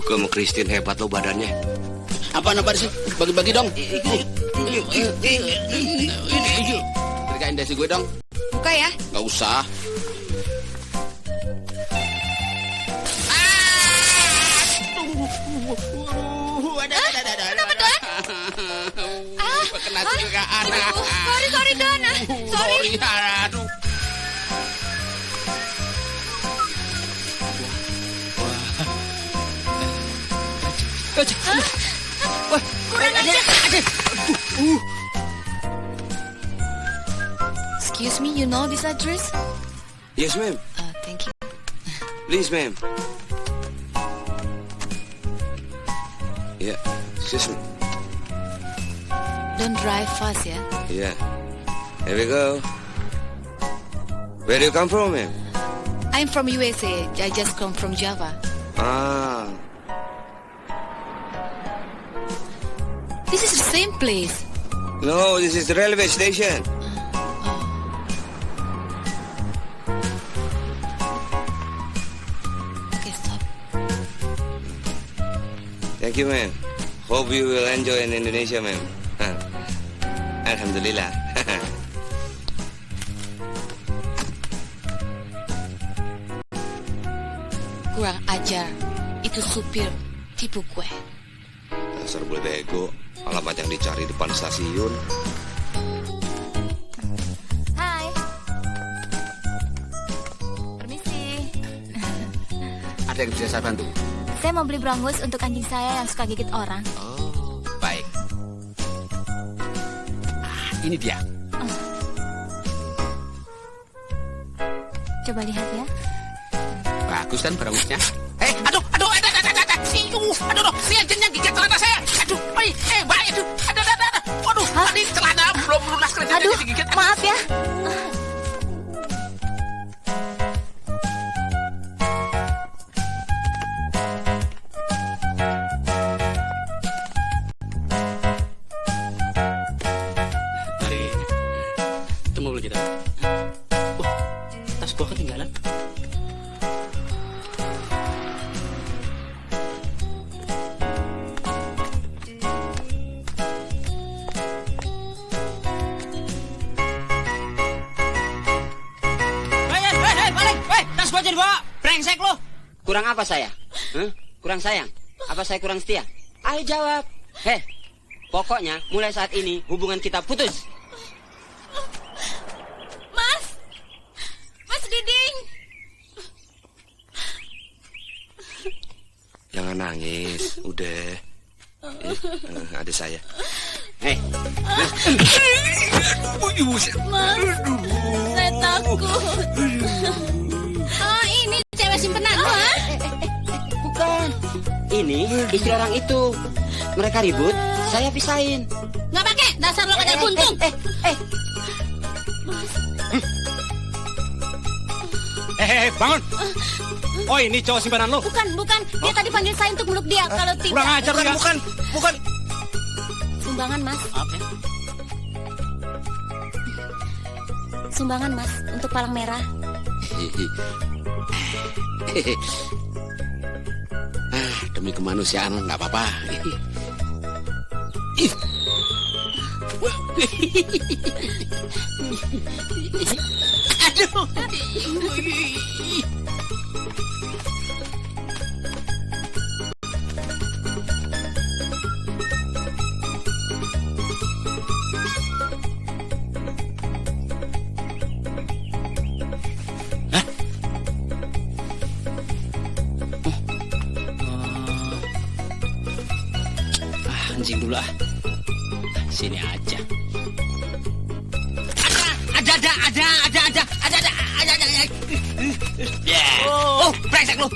Kamu Christine hebat lo badannya. Apa sih? Bagi-bagi dong. Berikan dasi gue dong. Buka ya. Gak usah. Kenapa, Don? Kena juga anak. Sorry, Don. Sorry. Aduh. Kurang aja. Excuse me, you know this address? Yes, ma'am. Thank you. Please, ma'am. Yeah, excuse me. Don't drive fast, ya. Yeah. Here we go. Where do you come from, ma'am? I'm from USA. I just come from Java. Ah. This is the same place. No, this is the railway station. Okay, stop. Thank you, ma'am. Hope you will enjoy in Indonesia, ma'am. Alhamdulillah. Kurang ajar. Itu supir tipu gue. Dasar boleh bego. Alamat yang dicari depan stasiun. Hai. Permisi. Ada yang bisa saya bantu? Saya mau beli Brongus untuk anjing saya yang suka gigit orang. Oh, baik. Ini dia. Coba lihat ya. Bagus kan Brongusnya? Aduh, si anjingnya gigit celana saya. Aduh, baik, aduh. Waduh, tadi celana belum lunas kerja digigit. Maaf ya. Mari, ketemu dulu kita. Tas gua ketinggalan. Brengsek lo. Kurang apa saya? Kurang sayang? Apa saya kurang setia? Ayo jawab. Pokoknya mulai saat ini hubungan kita putus. Mas Diding. Jangan nangis, udah. Ada saya. Mas, saya takut. Oh, ini cewek simpenan lo, ha? Bukan. Ini istri orang itu. Mereka ribut, saya pisahin. Nggak pakai, dasar lo kecil buntung. Bangun. Oh, ini cowok simpanan lo? Bukan. Dia tadi panggil saya untuk meluk dia. Kalau tidak. Kurang ajar ya. Bukan. Sumbangan, Mas. Apa? Sumbangan, Mas, untuk palang merah. Demi kemanusiaan nggak apa-apa. Aduh. Anjing dulu ah. Sini aja. Ada. Oh, brengsek lu.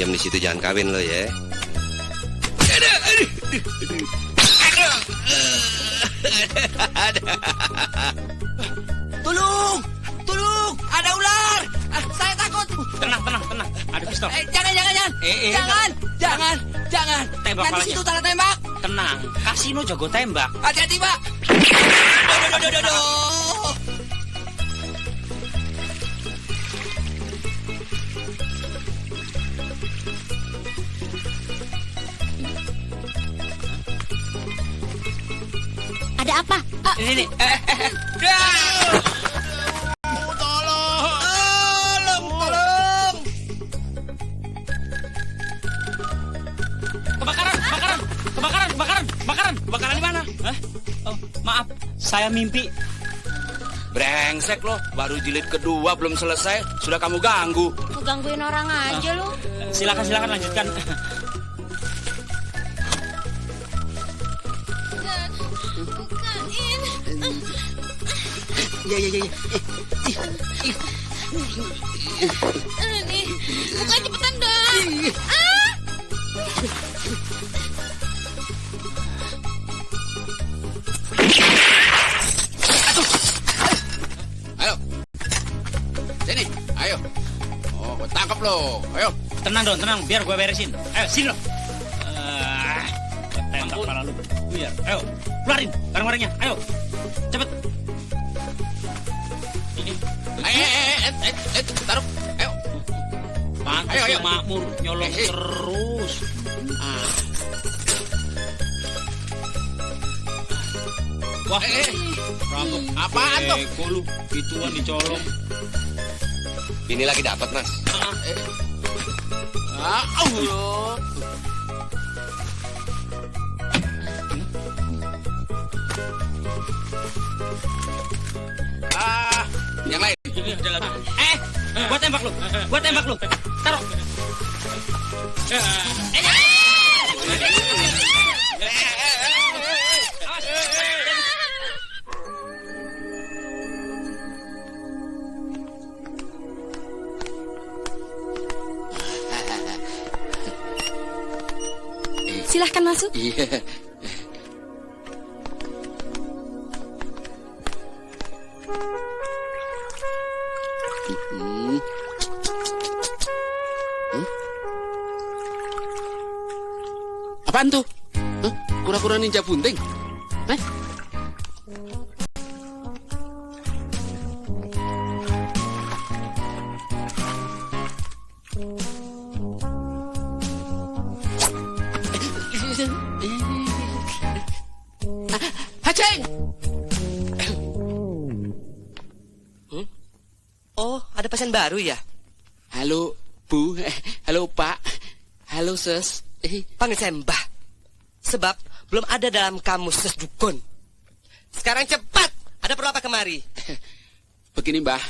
Diam di situ, jangan kawin lo ya. Tolong! Tolong! Ada ular! Saya takut! Tenang. Ada pistol. Jangan! Jangan! Tembak Nanti palanya. situ tanda tembak! Tenang. Kasino jago tembak. Hati-hati, Pak! Aduh. Ada apa? Ini. Tolong! Kebakaran di mana? Hah? Oh, maaf. Saya mimpi. Brengsek lo, baru jilid kedua belum selesai, sudah kamu ganggu. Ngegangguin orang aja lu. Silakan lanjutkan. Iya. Nih, buka cepetan dong. Ayo. Sini, ayo. Oh, gua tangkap lo. Ayo. Tenang, biar gue beresin. Ayo, sini lo. Tembak kepala lu. Biar. Ayo, keluarin barang-barangnya. Ayo, cepet. Ini. Taruh. Ayo. Pantas Ayo. makmur nyolong terus. Wah, rampok. Apaan tuh? Kok lu gituan dicolong? Ini lagi dapat, Mas. Allah. Yang lain. Gua tembak lu. Taruh. Silahkan masuk. Iya. Apaan tuh? Hah? Kura-kura ninja bunting? Hah? Haceng! Oh, ada pasien baru ya? Halo, Bu. Halo, Pak. Halo, Sus. Panggil saya Mbah. Sebab belum ada dalam kamus ses dukun. Sekarang cepat. Ada perlu apa kemari? Begini, Mbah.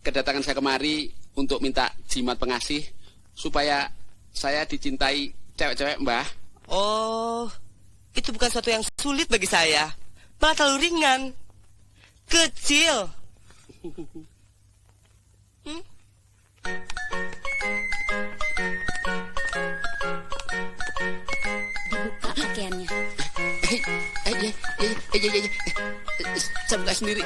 Kedatangan saya kemari untuk minta jimat pengasih supaya saya dicintai cewek-cewek, Mbah. Oh, itu bukan sesuatu yang sulit bagi saya. Malah terlalu ringan. Kecil. Dibuka pakaiannya. Saya buka sendiri.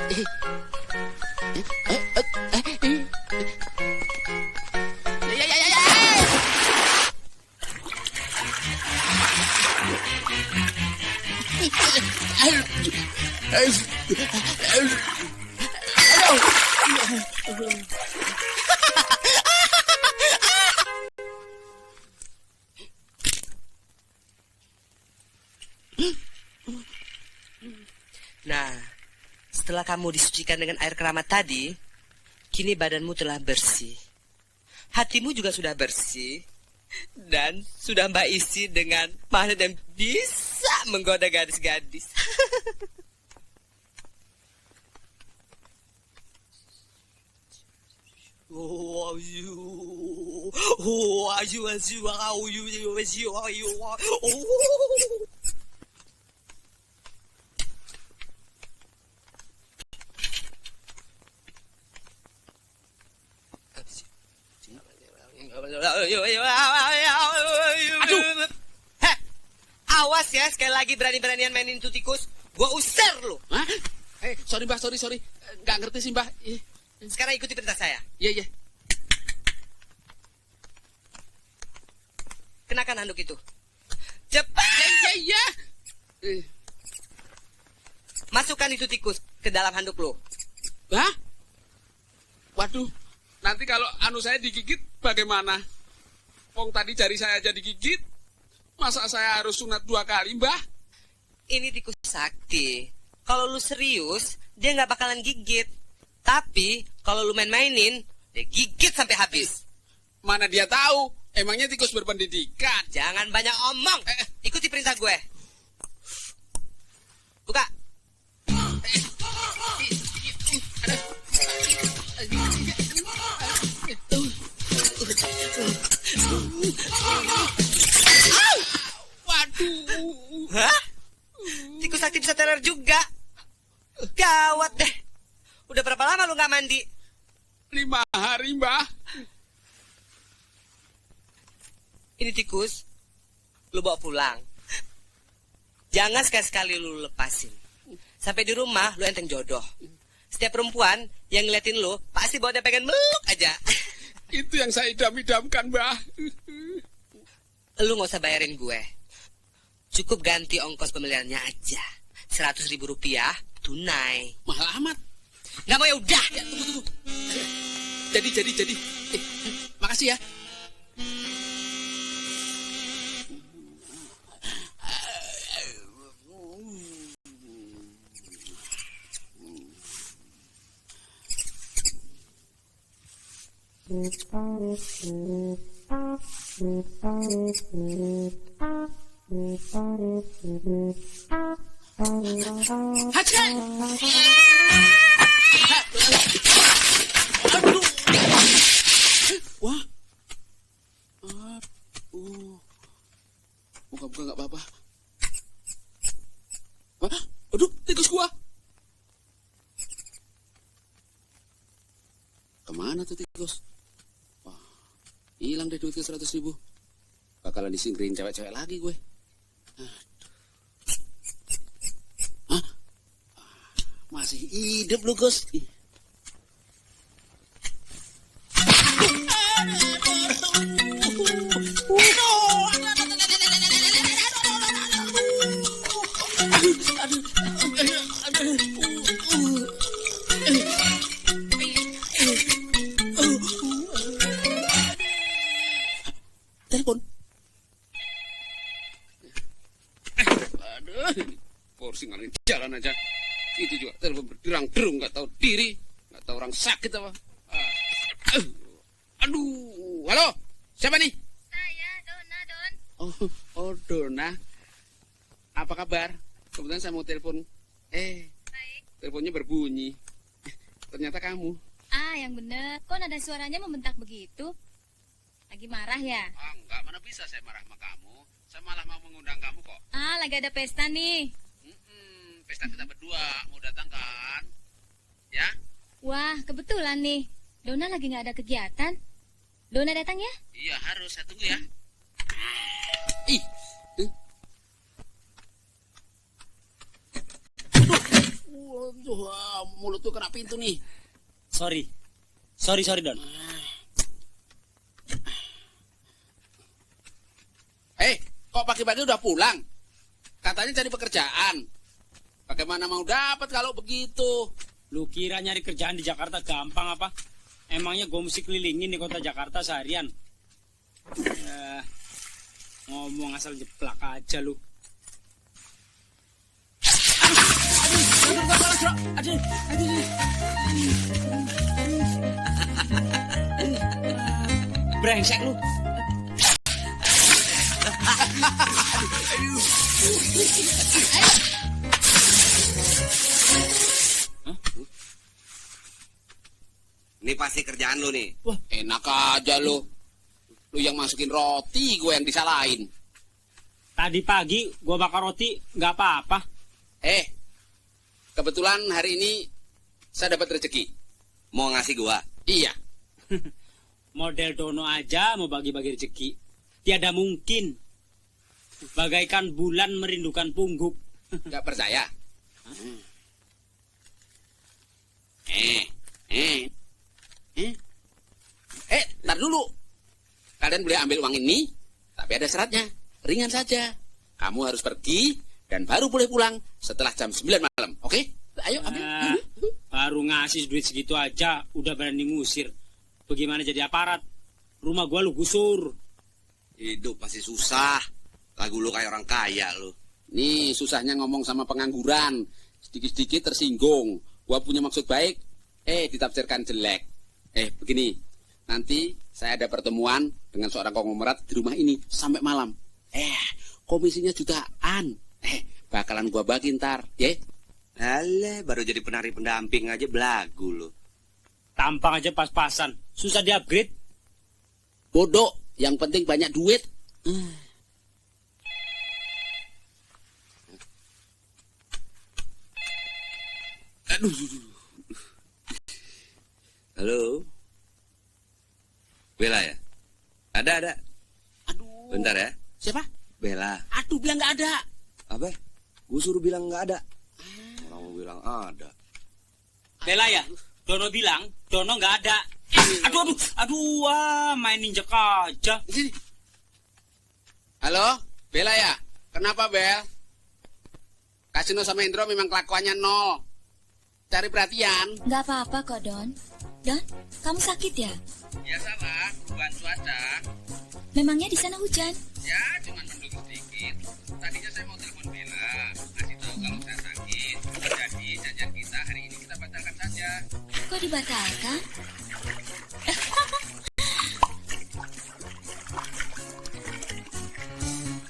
Nah, setelah kamu disucikan dengan air keramat tadi, kini badanmu telah bersih. Hatimu juga sudah bersih. Dan sudah Mbak isi dengan magnet yang bisa menggoda gadis-gadis. Aduh! Heh! Awas ya, sekali lagi berani-beranian mainin itu tikus. Gua usir lu. Hah? Sorry Mbah, sorry. Nggak ngerti sih Mbah. Sekarang ikuti perintah saya. Iya. Kenakan handuk itu. Cepat. Iya. Masukkan itu tikus ke dalam handuk lu. Hah? Waduh, nanti kalau anu saya digigit bagaimana? Wong tadi jari saya aja digigit. Masa saya harus sunat 2 kali, Mbah? Ini tikus sakti. Kalau lu serius, dia nggak bakalan gigit. Tapi kalau lu main-mainin, dia gigit sampai habis. Mana dia tahu? Emangnya tikus berpendidikan? Jangan banyak omong. Ikuti perintah gue. Buka. Waduh. Hah? Tikus sakti bisa teler juga. Gawat deh. Udah berapa lama lu nggak mandi? 5 hari, Mbah. Ini tikus, lu bawa pulang. Jangan sekali-sekali lu lepasin. Sampai di rumah lu enteng jodoh. Setiap perempuan yang ngeliatin lu pasti bawa dia pengen meluk aja. Itu yang saya idam-idamkan, Mbah. Lu nggak usah bayarin gue. Cukup ganti ongkos pembeliannya aja. 100.000 rupiah tunai. Mahal amat. Nggak mau ya udah. Tunggu. Jadi. Makasih ya. Hacek! Aduh! Wah! Buka nggak apa-apa. Wah! Aduh, tikus gua! Kemana tuh tikus? Wah, hilang deh duitnya 100.000. Bakalan disingkirin cewek-cewek lagi gue. Hah? Masih hidup lu, Gus. Telepon. Porsi ngalahin jalan aja. Itu juga telepon berderang-derung, nggak tahu diri, nggak tahu orang sakit apa. Aduh, halo, siapa nih? Saya Dona, Don. Oh Dona, apa kabar? Kebetulan saya mau telepon. Baik. Teleponnya berbunyi. Ternyata kamu. Yang bener. Kok nada suaranya membentak begitu? Lagi marah ya? Enggak, mana bisa saya marah sama kamu. Saya malah mau mengundang kamu kok. Lagi ada pesta nih. Pesta kita berdua, mau datang kan? Ya? Wah, kebetulan nih. Dona lagi nggak ada kegiatan. Dona datang ya? Iya, harus. Saya tunggu ya. Ih. Waduh, mulut tuh kena pintu nih. Sorry, Don. Kok pagi-pagi udah pulang? Katanya cari pekerjaan. Bagaimana mau dapat kalau begitu? Lu kira nyari kerjaan di Jakarta gampang apa? Emangnya gue mesti kelilingin di kota Jakarta seharian? Ngomong asal jeplak aja lu. Aduh. Brengsek lu. Ini pasti kerjaan lu nih. Wah, enak aja lu. Lu yang masukin roti, gue yang disalahin. Tadi pagi gue bakar roti nggak apa-apa. Kebetulan hari ini saya dapat rezeki. Mau ngasih gua? Iya. Model Dono aja mau bagi-bagi rezeki. Tiada mungkin. Bagaikan bulan merindukan pungguk. Gak percaya? Ntar dulu. Kalian boleh ambil uang ini, tapi ada syaratnya. Ringan saja. Kamu harus pergi dan baru boleh pulang setelah jam 9 malam. Oke? Ayo ambil. Baru ngasih duit segitu aja, udah berani ngusir. Bagaimana jadi aparat? Rumah gua lu gusur. Hidup masih susah. Lagu lu kayak orang kaya lu. Nih susahnya ngomong sama pengangguran. Sedikit-sedikit tersinggung. Gua punya maksud baik, ditafsirkan jelek. Begini. Nanti saya ada pertemuan dengan seorang konglomerat di rumah ini sampai malam. Komisinya jutaan. Bakalan gua bagi ntar, ya? Alah, baru jadi penari pendamping aja belagu lu. Tampang aja pas-pasan. Susah di-upgrade. Bodoh, yang penting banyak duit. Aduh. Halo? Bella ya? Ada. Aduh. Bentar ya. Siapa? Bella. Aduh, bilang nggak ada. Apa? Gue suruh bilang nggak ada. Orang mau bilang ada. Bella ya? Dono bilang, Dono nggak ada. Aduh, main injek aja. Sini. Halo, Bella ya? Kenapa, Bel? Kasino sama Indro memang kelakuannya nol. Cari perhatian. Nggak apa-apa kok, Don. Don, kamu sakit ya? Biasalah, perubahan cuaca. Memangnya di sana hujan? Ya, cuma mendung sedikit. Tadinya saya mau telepon Bella, kasih tahu kalau saya sakit. Jadi janjian kita hari ini kita batalkan saja. Kok dibatalkan?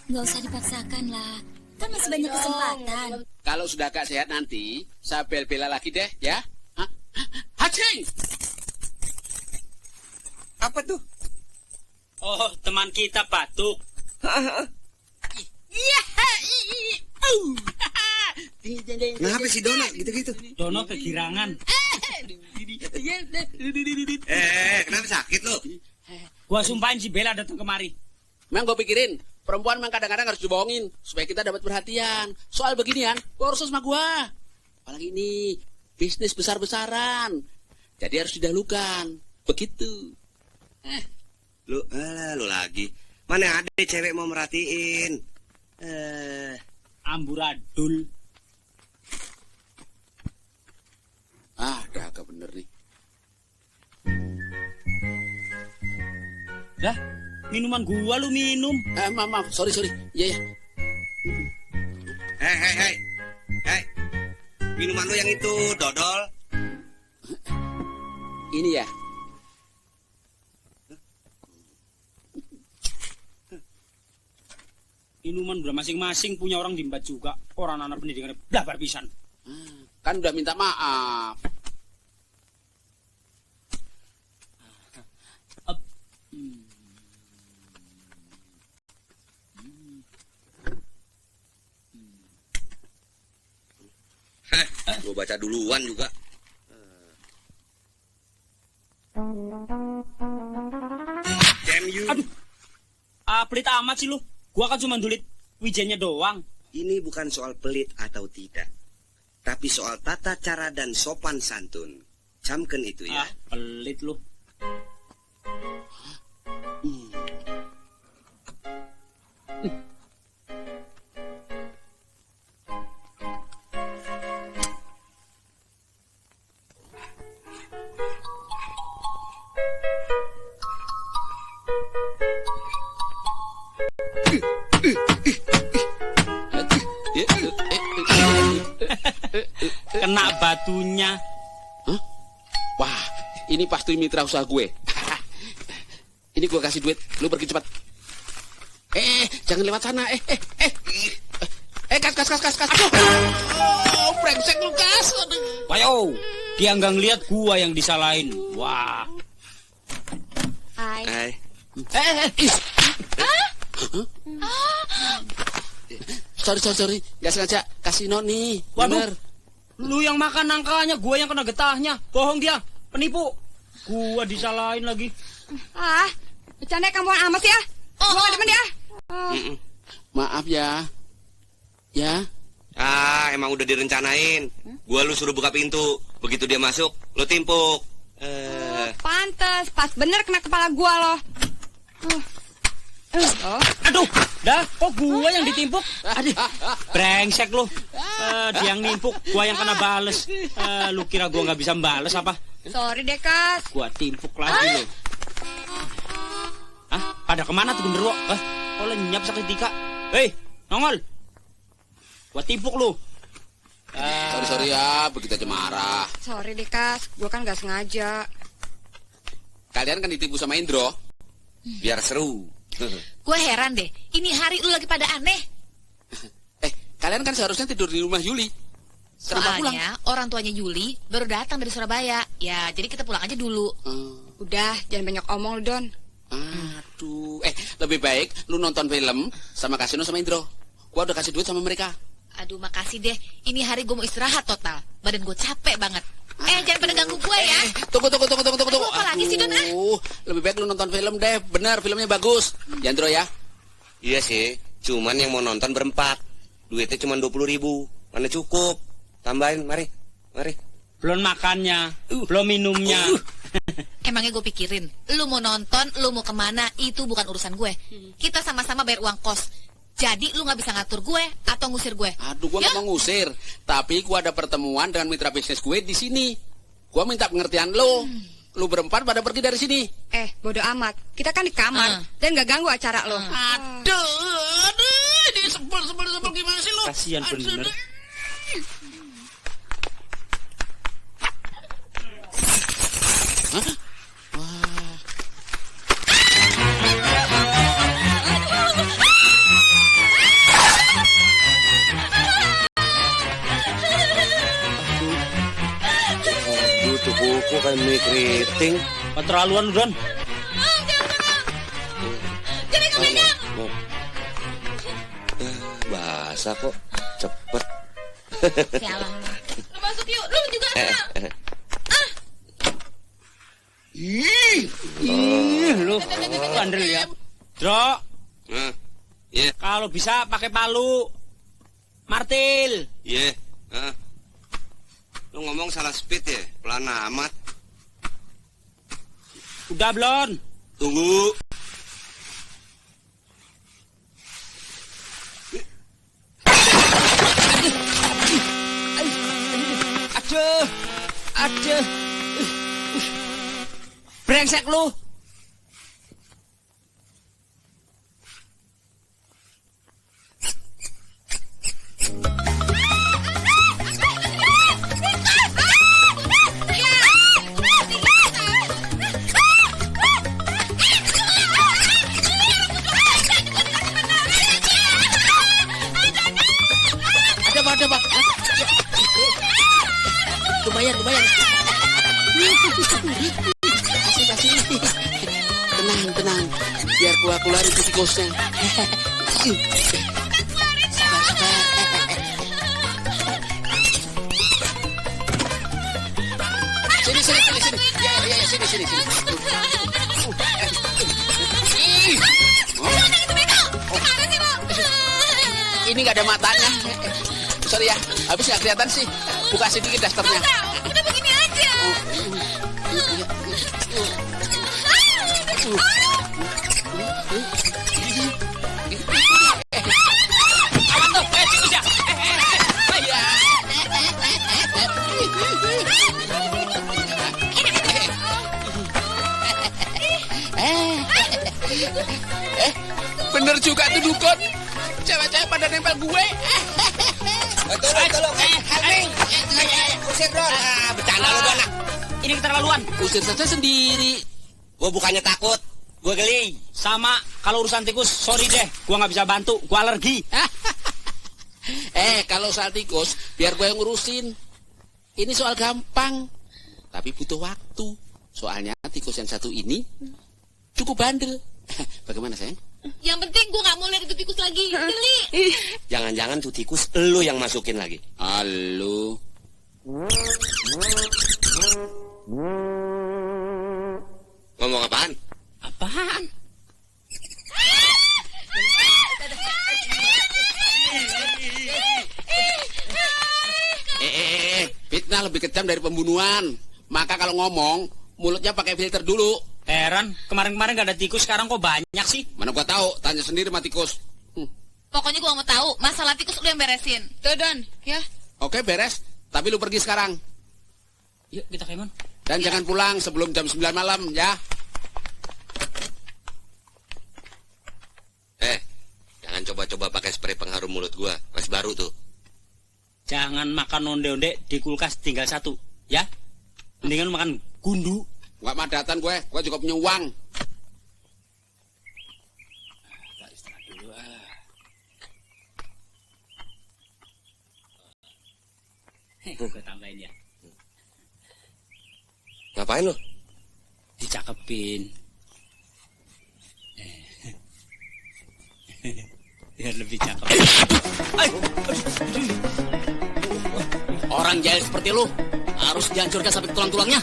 Nggak usah dipaksakan lah. Kan masih banyak kesempatan. Kalau sudah agak sehat nanti, saya bel-bela lagi deh, ya. Hacing! Apa tuh? Oh, teman kita batuk. Kenapa sih Dono gitu-gitu? Dono kegirangan. Kenapa sakit lo? Gua sumpahin si Bella datang kemari. Memang gue pikirin, perempuan memang kadang-kadang harus dibohongin supaya kita dapat perhatian. Soal beginian, lo harus sama gue. Apalagi ini, bisnis besar-besaran. Jadi harus didahulukan. Begitu. Lu lagi. Mana ada cewek mau merhatiin? Amburadul. Udah agak bener nih. Dah, minuman gua lu minum. Maaf, sorry. Iya. Hei. Minuman lu yang itu, dodol. Ini ya. Minuman udah masing-masing punya orang diembat juga. Orang anak pendidikannya blabar pisan. Kan udah minta maaf. Gue baca duluan juga. Damn you. Aduh. Pelit amat sih lu. Gua kan cuma dulit wijennya doang. Ini bukan soal pelit atau tidak, tapi soal tata cara dan sopan santun. Camken itu ya. Pelit lu. Kena batunya. Hah? Wah, ini pasti mitra usaha gue. Ini gue kasih duit, lu pergi cepat. Jangan lewat sana. Kas. Aduh. Oh, brengsek lu, Kas. Wayo, dia nggak ngeliat gua yang disalahin. Wah. Hai. Sorry. Gak sengaja. Kasino nih. Waduh. Bener. Lu yang makan nangkanya, gua yang kena getahnya. Bohong dia, penipu. Gua disalahin lagi. Bercanda kamu amat sih ya. Gua gak demen ya. Maaf ya. Ya. Ah, emang udah direncanain. Gua lu suruh buka pintu. Begitu dia masuk, lu timpuk. Pantes, pas bener kena kepala gua loh. Aduh, dah kok gua yang ditimpuk? Aduh, brengsek lu. Dia yang nimpuk, gua yang kena bales. Lu kira gua nggak bisa bales apa? Sorry deh, Kas. Gua timpuk lagi lu. Hah? Pada kemana tuh genderuwo? Kok lenyap seketika? Hei, nongol. Gua timpuk lu. Sorry ya, begitu aja marah. Sorry deh, Kas. Gua kan gak sengaja. Kalian kan ditipu sama Indro. Biar seru. Gue heran deh, ini hari lu lagi pada aneh. Kalian kan seharusnya tidur di rumah Yuli. Kenapa pulang? Soalnya orang tuanya Yuli baru datang dari Surabaya. Ya, jadi kita pulang aja dulu. Udah, jangan banyak omong lu, Don. Aduh, lebih baik lu nonton film sama Kasino sama Indro. Gua udah kasih duit sama mereka. Aduh, makasih deh. Ini hari gue mau istirahat total. Badan gue capek banget. Jangan pada ganggu gue ya. Tunggu. Apa lagi sih, Don? Lebih baik lu nonton film deh. Bener, filmnya bagus. Ya, Indro ya. Iya sih, cuman yang mau nonton berempat. Duitnya cuma 20.000. Mana cukup? Tambahin, mari. Belum makannya, belum minumnya. Emangnya gue pikirin, lu mau nonton, lu mau kemana, itu bukan urusan gue. Kita sama-sama bayar uang kos. Jadi lu gak bisa ngatur gue atau ngusir gue. Aduh, gua nggak mau ngusir. Tapi gua ada pertemuan dengan mitra bisnis gue di sini. Gua minta pengertian lu. Lu berempat pada pergi dari sini. Bodo amat. Kita kan di kamar dan gak ganggu acara lo. Aduh, ini sebel gimana sih lu? Kasian bener. Tuh buku kayak mie keriting. Keterlaluan, Don. Jadi kebanyakan. Basah kok, cepet. Sialan lu. Lu masuk yuk, lu juga sana. Lu bandel ya. Dro, Iya. kalau bisa pakai palu. Martil. Iya. Lu ngomong salah speed ya, pelan amat. Udah belum? Tunggu. Aduh. Brengsek lu. Ada, Pak. Lumayan. Kasih. Tenang. Biar gua keluarin tikusnya. Sabar. Sini. Ya, sini. Ini nggak ada matanya. Sorry ya, habis nggak kelihatan sih. Buka sedikit dasternya. Udah begini aja. Awas tuh, tikus ya. Bener juga tuh dukun. Cewek-cewek pada nempel gue. Tolong. Usir, Don. Bercanda lu, Don. Ini keterlaluan. Usir saja sendiri. Gua bukannya takut, gua geli. Sama, kalau urusan tikus, sorry deh. Gua nggak bisa bantu, gua alergi. Kalau soal tikus, biar gue yang ngurusin. Ini soal gampang, tapi butuh waktu. Soalnya tikus yang satu ini cukup bandel. Bagaimana, sayang? Yang penting gue gak mau lihat itu tikus lagi. Geli. Jangan-jangan tuh tikus elu yang masukin lagi. Halo. Ngomong apaan? Apaan? lebih kejam dari pembunuhan. Maka kalau ngomong, mulutnya pakai filter dulu. Heran, kemarin-kemarin gak ada tikus, sekarang kok banyak sih? Mana gua tahu, tanya sendiri sama tikus. Pokoknya gua mau tahu, masalah tikus lu yang beresin. Tuh, Don, ya. Oke, beres. Tapi lu pergi sekarang. Yuk, kita Kemon. Dan jangan pulang sebelum jam 9 malam, ya. Jangan coba-coba pakai spray pengharum mulut gua. Mas baru tuh. Jangan makan onde-onde di kulkas tinggal satu, ya? Mendingan makan gundu. Gak madatan gue juga punya uang. Tak istirahat dulu Gue tambahin ya. Ngapain lu? Dicakepin. Biar lebih cakep. Orang jahil seperti lu harus dihancurkan sampai tulang-tulangnya.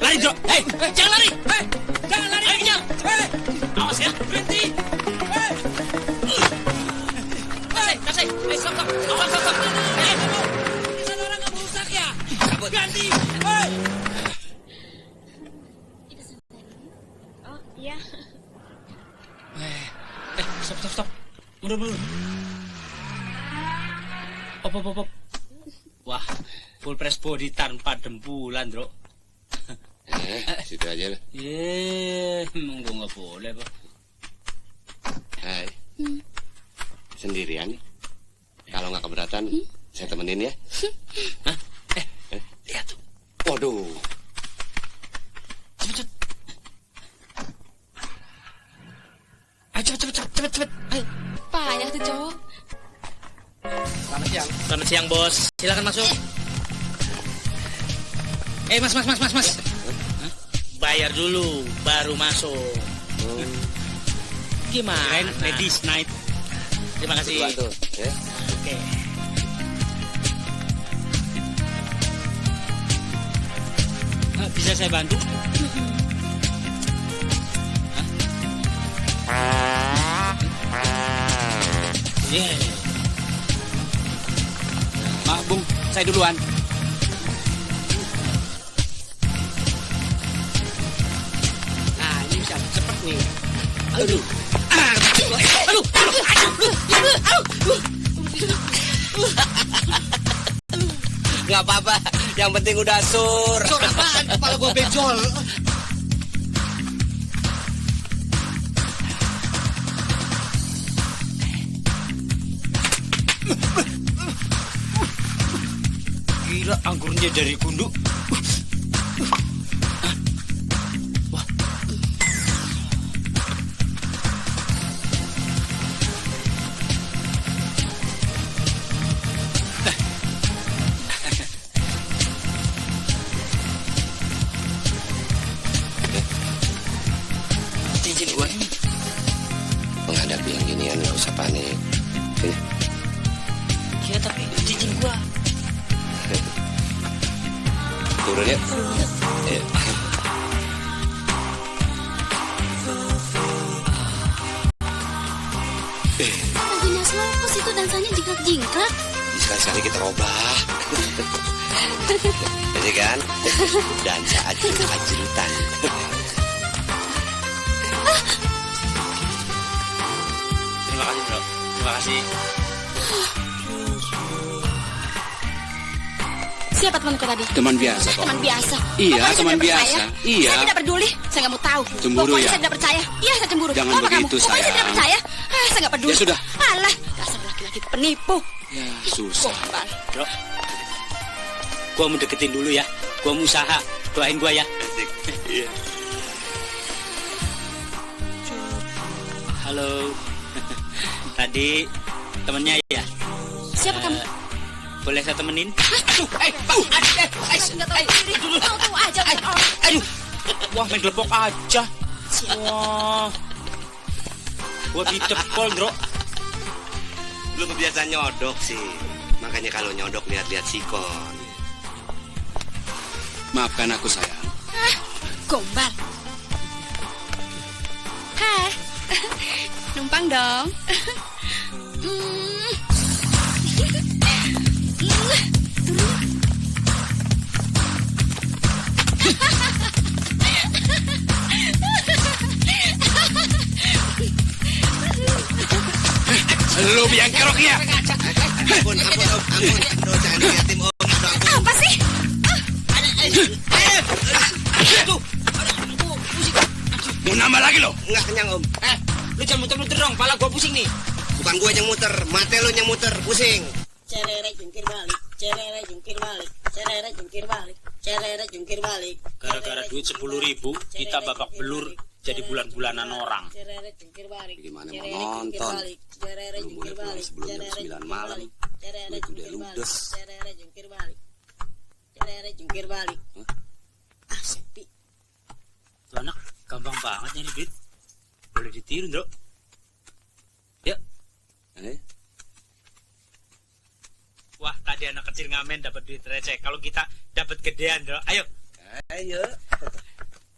Lari, Bro. Hei, jangan lari. Hei, jangan lari. Ayo kejar. Hei, awas ya. Berhenti. Hei. Taksi. Hei, stop. Awas, stop. Hei, di sana orang nggak merusak ya. Ganti. Hei. Oh, iya. Stop. Mundur. Op. Wah, full press body tanpa dempulan, Bro. Situ aja lah. Emang gue nggak boleh, Pak. Hai. Sendirian nih. Kalau nggak keberatan, saya temenin ya. Hah? Lihat tuh. Waduh. Cepet. Ayo, cepet. Ayo. Payah tuh cowok. Selamat siang, Bos. Silakan masuk. Mas. Bayar dulu, baru masuk. Gimana? Ladies night. Terima kasih. Tuh, ya. Oke. Bisa saya bantu? Maaf, Bung. Saya duluan. Nah, ini bisa cepet nih. Aduh. Gak apa-apa, yang penting udah sur. Sur apaan? Kepala gua benjol. Gila, anggurnya dari gundu. Wah. Cincin gua. Menghadapi yang ginian nggak usah panik. Sini. Ya, tapi cincin gua. Turun ya. Lagunya Slopos itu dansanya jingkrak-jingkrak. Sekali-sekali kita robah. Jadi kan? Dan saat kita kejutan. Terima kasih, Bro. Terima kasih. Siapa temanku tadi? Teman biasa kok. Teman biasa. Iya, Pokoknya saya teman tidak biasa. percaya. Iya. Saya tidak peduli. Saya nggak mau tahu. Cemburu Pokoknya ya? saya tidak percaya. Iya, saya cemburu. Jangan Mau apa begitu, kamu? Pokoknya saya sayang. tidak percaya. Saya nggak peduli. Ya sudah. Alah, dasar laki-laki penipu. Ya, susah. Gombal. Bro, gua mau deketin dulu ya. Gua mau usaha. Doain gua ya. Iya. Halo. Tadi temennya ya? Siapa kamu? Boleh saya temenin? Nggak tahu diri. Tahu aja. Aduh. Wah, main gelepok aja. Wah. Gua dicepol, Bro. Lu kebiasaan nyodok sih. Makanya kalau nyodok lihat-lihat sikon. Maafkan aku, sayang. Gombal. Hai. Numpang dong. Lu biang keroknya. Ampun, Om. Aduh, jangan diliatin, Om. Apa sih? Mau nambah lagi lo? Enggak kenyang, Om. Lu jangan muter-muter dong, pala gua pusing nih. Bukan gue yang muter, mata lu yang muter, pusing. Cerere jungkir balik, cerere jungkir balik, cerere jungkir balik, cerere jungkir balik. Gara-gara duit 10.000 kita babak belur jadi bulan-bulanan orang. Cerere jungkir balik. Gimana mau nonton? Belum boleh pulang sebelum jam 9 malam. Duit udah ludes. Cerere jungkir balik. Cerere jungkir balik. Ah, sepi. Tuh anak gampang banget nyari duit. Boleh ditiru, Ndro. Ya. Wah, tadi anak kecil ngamen dapat duit receh. Kalau kita dapat gedean, Ndro. Ayo.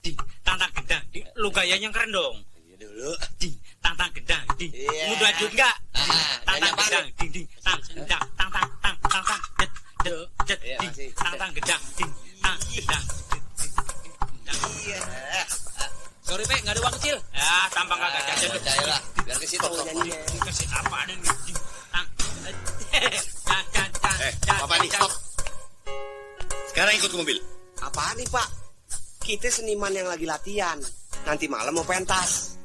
Ding, tantang gendang. Ding, lu gayanya keren dong. Iya dulu. Ding, tantang gendang. Ding. Mau duit enggak? Tantang gendang. Ding, ding. Tang gendang. Tang. Jet. Ding. Tantang gendang. Ding. Tang gendang. Sorry, Pe, nggak ada uang kecil. Ya, tampang kagak jajan. Percayalah, biar ke situ nyanyinya. Kasih apa ada nih? Tang. Bapak nih, stop. Sekarang ikut ke mobil. Apaan nih, Pak? Kita seniman yang lagi latihan. Nanti malam mau pentas.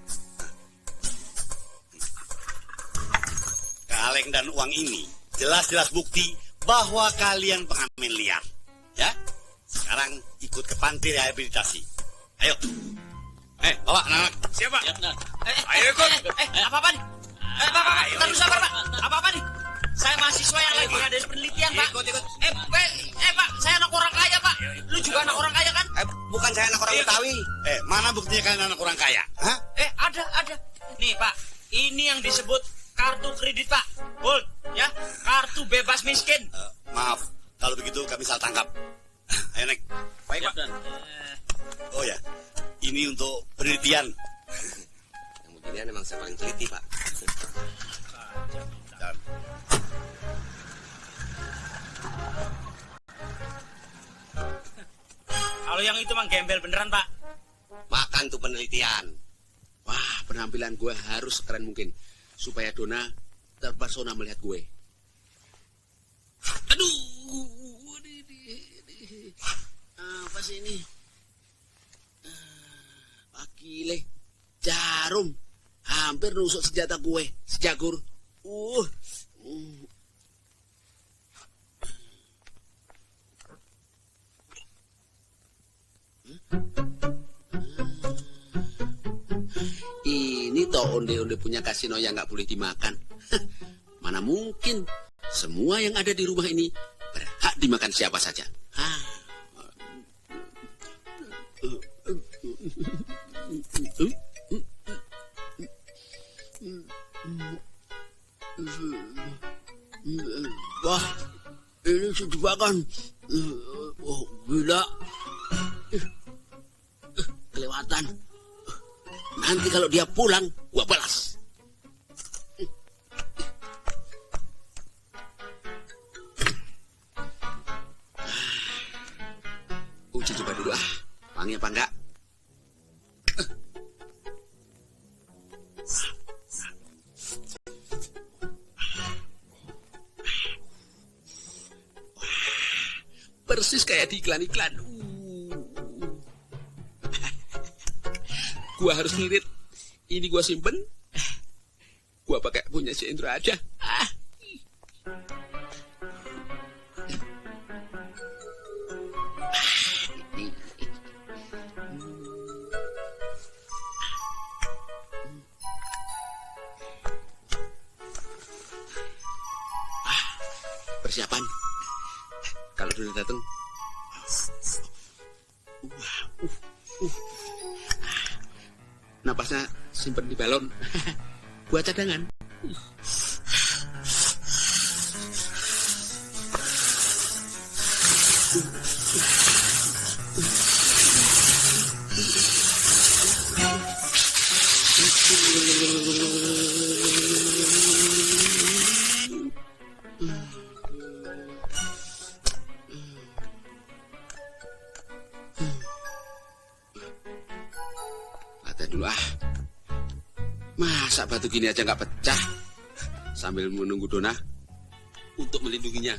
Kaleng dan uang ini jelas-jelas bukti bahwa kalian pengamen liar. Ya? Sekarang ikut ke panti rehabilitasi. Ayo. Bawa anak-anak. Siapa? Ayo ikut. Apa-apa nih? Pak, terus sabar, Pak. Apa-apa nih? Saya mahasiswa yang lagi ngadain penelitian, Pak. Ikut. Pak, saya anak orang kaya, Pak. Lu juga anak orang kaya kan? Bukan saya anak orang Betawi. Mana buktinya kalian anak orang kaya? Hah? Ada. Nih, Pak. Ini yang disebut kartu kredit, Pak. Gold, ya. Kartu bebas miskin. Maaf, kalau begitu kami salah tangkap. Ayo, naik. Baik, Pak. Oh ya, ini untuk penelitian. Yang beginian memang saya paling teliti, Pak. Kalau yang itu mah gembel beneran, Pak. Makan tuh penelitian. Wah, penampilan gue harus sekeren mungkin supaya Dona terpesona melihat gue. Aduh, apa sih ini? Akile, jarum, hampir nusuk senjata gue, sejagur. Ini toh onde-onde punya kasino yang nggak boleh dimakan. Mana mungkin? Semua yang ada di rumah ini berhak dimakan siapa saja. Wah, ini jebakan. Oh, gila. Kelewatan. Nanti kalau dia pulang, gua balas. Uji coba dulu wangi apa enggak? Persis kayak di iklan-iklan. Gua harus ngirit. Ini gua simpen. Gua pakai punya si Indra aja. Persiapan. Kalau sudah datang. Napasnya simpen di balon. Buat cadangan. Latihan dulu Masa batu gini aja nggak pecah? sambil menunggu Dona untuk melindunginya.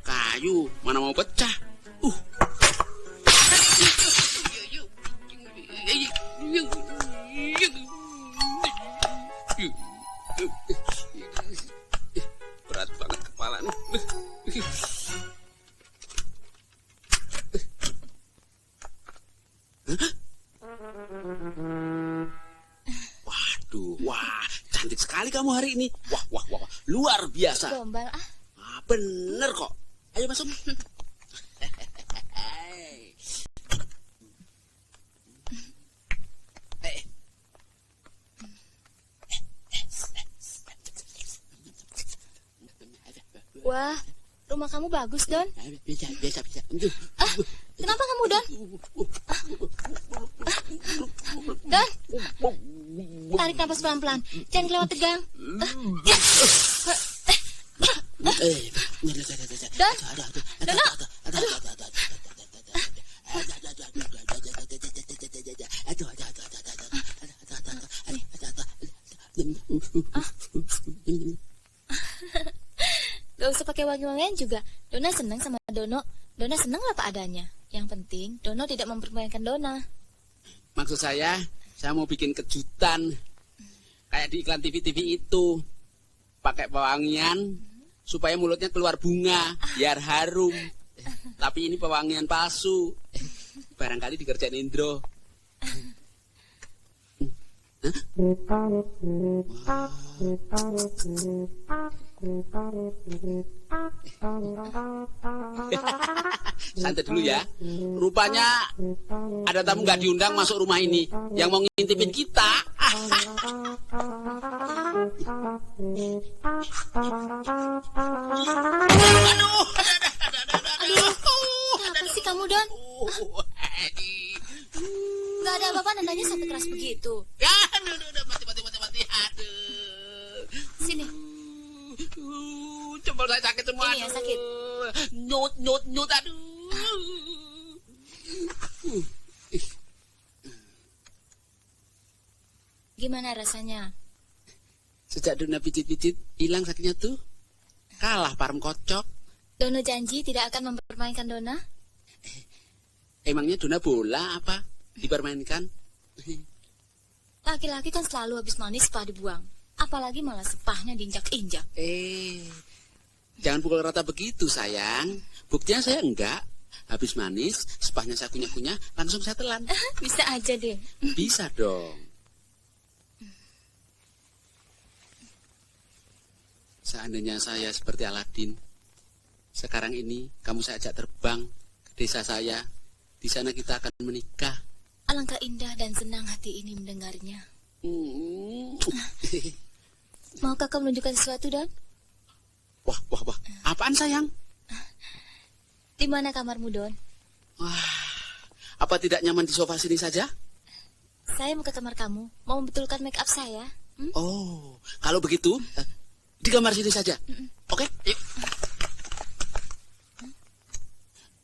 Kayu mana mau pecah. Berat banget kepala. Waduh, wah, cantik sekali kamu hari ini. Wah, luar biasa. Gombal Bener kok. Ayo masuk. Wah, rumah kamu bagus, Don. Biasa. Kenapa kamu, Don? Don, tarik nafas pelan-pelan. Jangan kelewat tegang. Don, Dono. Gak usah pakai wangi-wangian juga. Dona senang sama Dono. Dona senang apa adanya. Yang penting Dono tidak mempermainkan Dona. Maksud saya mau bikin kejutan. Kayak di iklan TV-TV itu. Pakai pewangian supaya mulutnya keluar bunga, biar harum. Tapi ini pewangian palsu. Barangkali dikerjain Indro. Santai dulu ya. Rupanya ada tamu nggak diundang masuk rumah ini yang mau ngintipin kita. Aduh, apa sih kamu, Don? Gak ada apa-apa, nandanya sampai keras begitu. Udah mati. Aduh. Sini. Jempol saya sakit semua. Ini ya sakit. Nyut, aduh. Gimana rasanya? Sejak Dona pijit-pijit hilang sakitnya tuh. Kalah parem kocok. Dono janji tidak akan mempermainkan Dona. Emangnya Dona bola apa? Dipermainkan? Laki-laki kan selalu habis manis sepah dibuang. Apalagi malah sepahnya diinjak-injak. Jangan pukul rata begitu sayang. Buktinya saya enggak. Habis manis, sepahnya saya kunyah-kunyah, langsung saya telan. Bisa aja deh. Bisa dong. Seandainya saya seperti Aladin, sekarang ini kamu saya ajak terbang ke desa saya. Di sana kita akan menikah. Alangkah indah dan senang hati ini mendengarnya. Maukah kau menunjukkan sesuatu, Don? Wah. Apaan sayang? Di mana kamarmu, Don? Wah, apa tidak nyaman di sofa sini saja? Saya mau ke kamar kamu, mau membetulkan make up saya. Oh, kalau begitu, di kamar sini saja. Oke, yuk.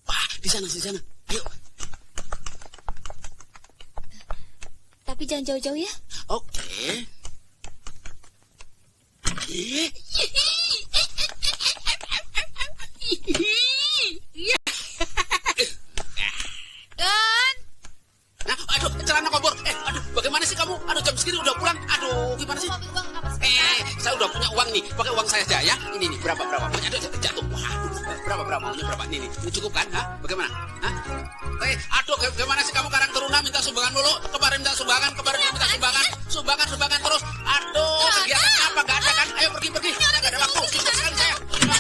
Wah, di sana. Yuk. Tapi jangan jauh-jauh ya. Oke. Don! Aduh, celana kompor. Aduh, bagaimana sih kamu? Aduh, jam segini udah pulang. Aduh, gimana sih? Saya udah punya uang nih. Pakai uang saya aja ya. Ini berapa? Aduh, jatuh. Wah, berapa? Maunya berapa? Ini cukup kan? Hah? Bagaimana? Hah? Aduh, gimana sih kamu Karang Taruna minta sumbangan mulu? Kemarin minta sumbangan sumbangan terus. Aduh, kegiatan apa? Gak ada kan? Ayo pergi. Gak ada waktu. Cepet sekali saya.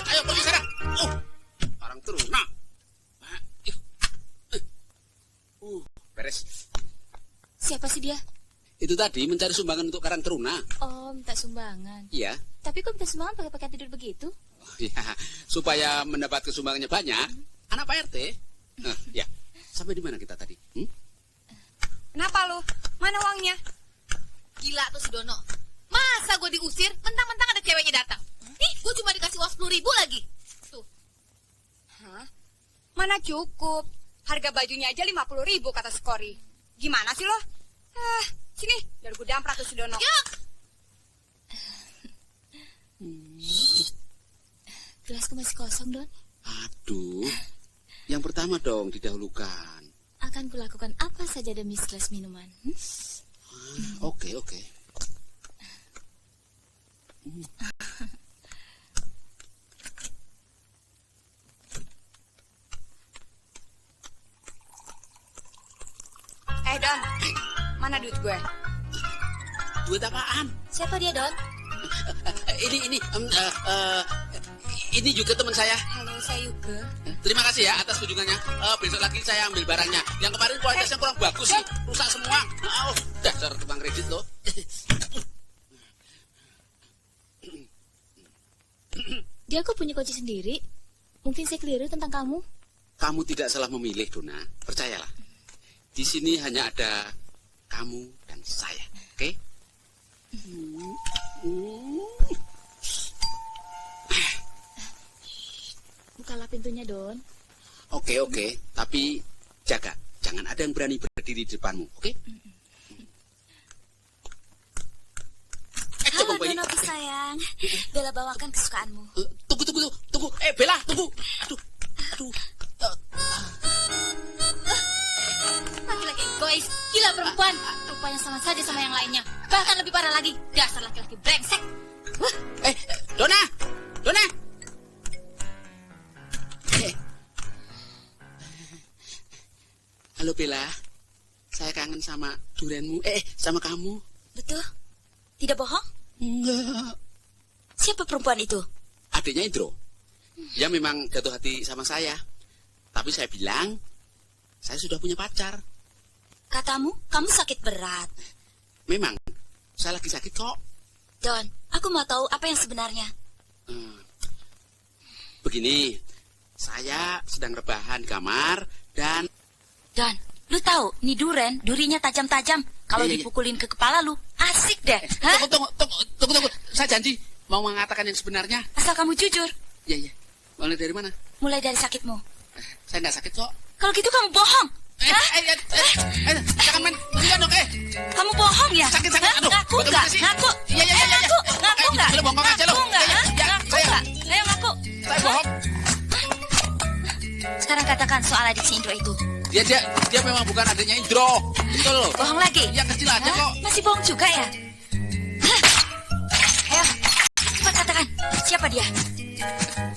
Ayo pergi sana. Karang Taruna. Beres. Siapa sih dia? Itu tadi mencari sumbangan untuk Karang Taruna. Oh, minta sumbangan. Iya. Tapi kok minta sumbangan pakai pakaian tidur begitu? Ya, supaya mendapat sumbangannya banyak. Anak Pak RT. Ya. Sampai di mana kita tadi? Kenapa lu? Mana uangnya? Gila tuh si Dono. Masa gue diusir, mentang-mentang ada ceweknya datang. Ih, gue cuma dikasih uang 10.000 lagi. Tuh. Hah? Mana cukup. Harga bajunya aja 50.000 kata Skori. Gimana sih lo? Sini, biar gue damprak ke si Dono. Yuk! Gelasku masih kosong, Don. Aduh, yang pertama dong didahulukan. Akan kulakukan apa saja demi segelas minuman. Oke. Don, mana duit gue? Duit apaan? Siapa dia, Don? Ini juga teman saya. Halo, saya Yuga. Terima kasih ya atas kunjungannya. Besok lagi saya ambil barangnya. Yang kemarin kualitasnya kurang bagus sih, rusak semua. Dasar tukang kredit loh. Dia kok punya kunci sendiri? Mungkin saya keliru tentang kamu. Kamu tidak salah memilih, Dona. Percayalah. Di sini hanya ada kamu dan saya, oke? Bukalah pintunya, Don. Oke. Tapi jaga. Jangan ada yang berani berdiri di depanmu, oke? Halo, Dono sayang. Bella bawakan kesukaanmu. Tunggu. Bella, tunggu. Aduh. Laki-laki egois, gila perempuan. Rupanya sama saja sama yang lainnya. Bahkan lebih parah lagi. Dasar laki-laki brengsek. Dona. Halo Bella, saya kangen sama durianmu. Sama kamu. Betul? Tidak bohong? Enggak. Siapa perempuan itu? Adiknya Indro. Dia memang jatuh hati sama saya. Tapi saya bilang, saya sudah punya pacar. Katamu, kamu sakit berat. Memang, saya lagi sakit kok. Don, aku mau tahu apa yang sebenarnya. Begini, saya sedang rebahan di kamar dan... Don, lu tahu, nih durinya tajam-tajam. Kalau dipukulin ke kepala lu, asik deh. Tunggu. Saya janji mau mengatakan yang sebenarnya. Asal kamu jujur. Iya. Mulai dari mana? Mulai dari sakitmu. Saya nggak sakit kok. Kalau gitu kamu bohong. Jangan main beginian dong, Kamu bohong ya? Sakit. Aduh. Ngaku nggak? Ngaku. Iya. Ngaku nggak? Lu bongkok aja lo. Ngaku nggak? Ngaku nggak? Ayo ngaku. Saya bohong. Sekarang katakan soal adik si Indro itu. Dia memang bukan adiknya Indro. Betul loh. Bohong lagi? Yang kecil aja kok. Masih bohong juga ya? Ayo, cepat katakan. Siapa dia?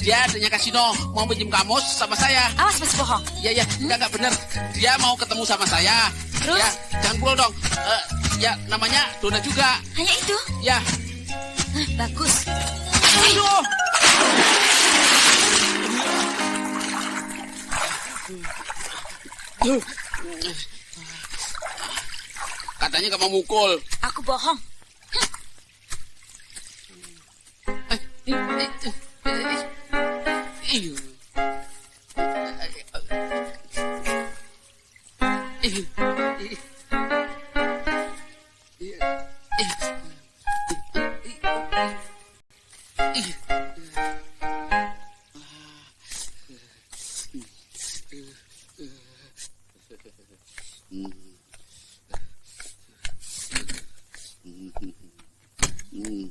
Dia adiknya Kasino. Mau pinjam kamus sama saya. Awas masih bohong. Iya. Enggak bener. Dia mau ketemu sama saya. Terus? Ya, jangan pukul dong. Ya, namanya Dona juga. Hanya itu? Ya. Bagus. Aduh. Katanya gak mau mukul. Aku bohong.